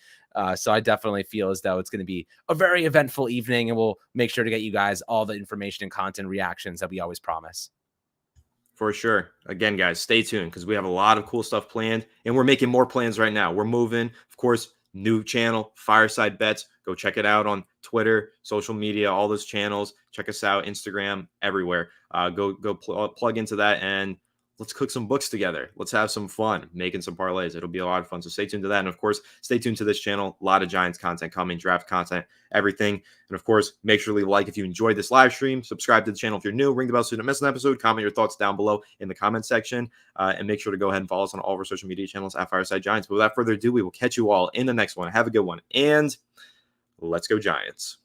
So I definitely feel as though it's going to be a very eventful evening, and we'll make sure to get you guys all the information and content reactions that we always promise. For sure. Again, guys, stay tuned because we have a lot of cool stuff planned, and we're making more plans right now. We're moving. Of course, new channel, Fireside Bets. Go check it out on Twitter, social media, all those channels. Check us out, Instagram, everywhere. Go plug into that, and let's cook some books together. Let's have some fun making some parlays. It'll be a lot of fun. So stay tuned to that. And of course, stay tuned to this channel. A lot of Giants content coming, draft content, everything. And of course, make sure to leave a like if you enjoyed this live stream. Subscribe to the channel if you're new. Ring the bell so you don't miss an episode. Comment your thoughts down below in the comment section. And make sure to go ahead and follow us on all of our social media channels at Fireside Giants. But without further ado, we will catch you all in the next one. Have a good one. And let's go Giants.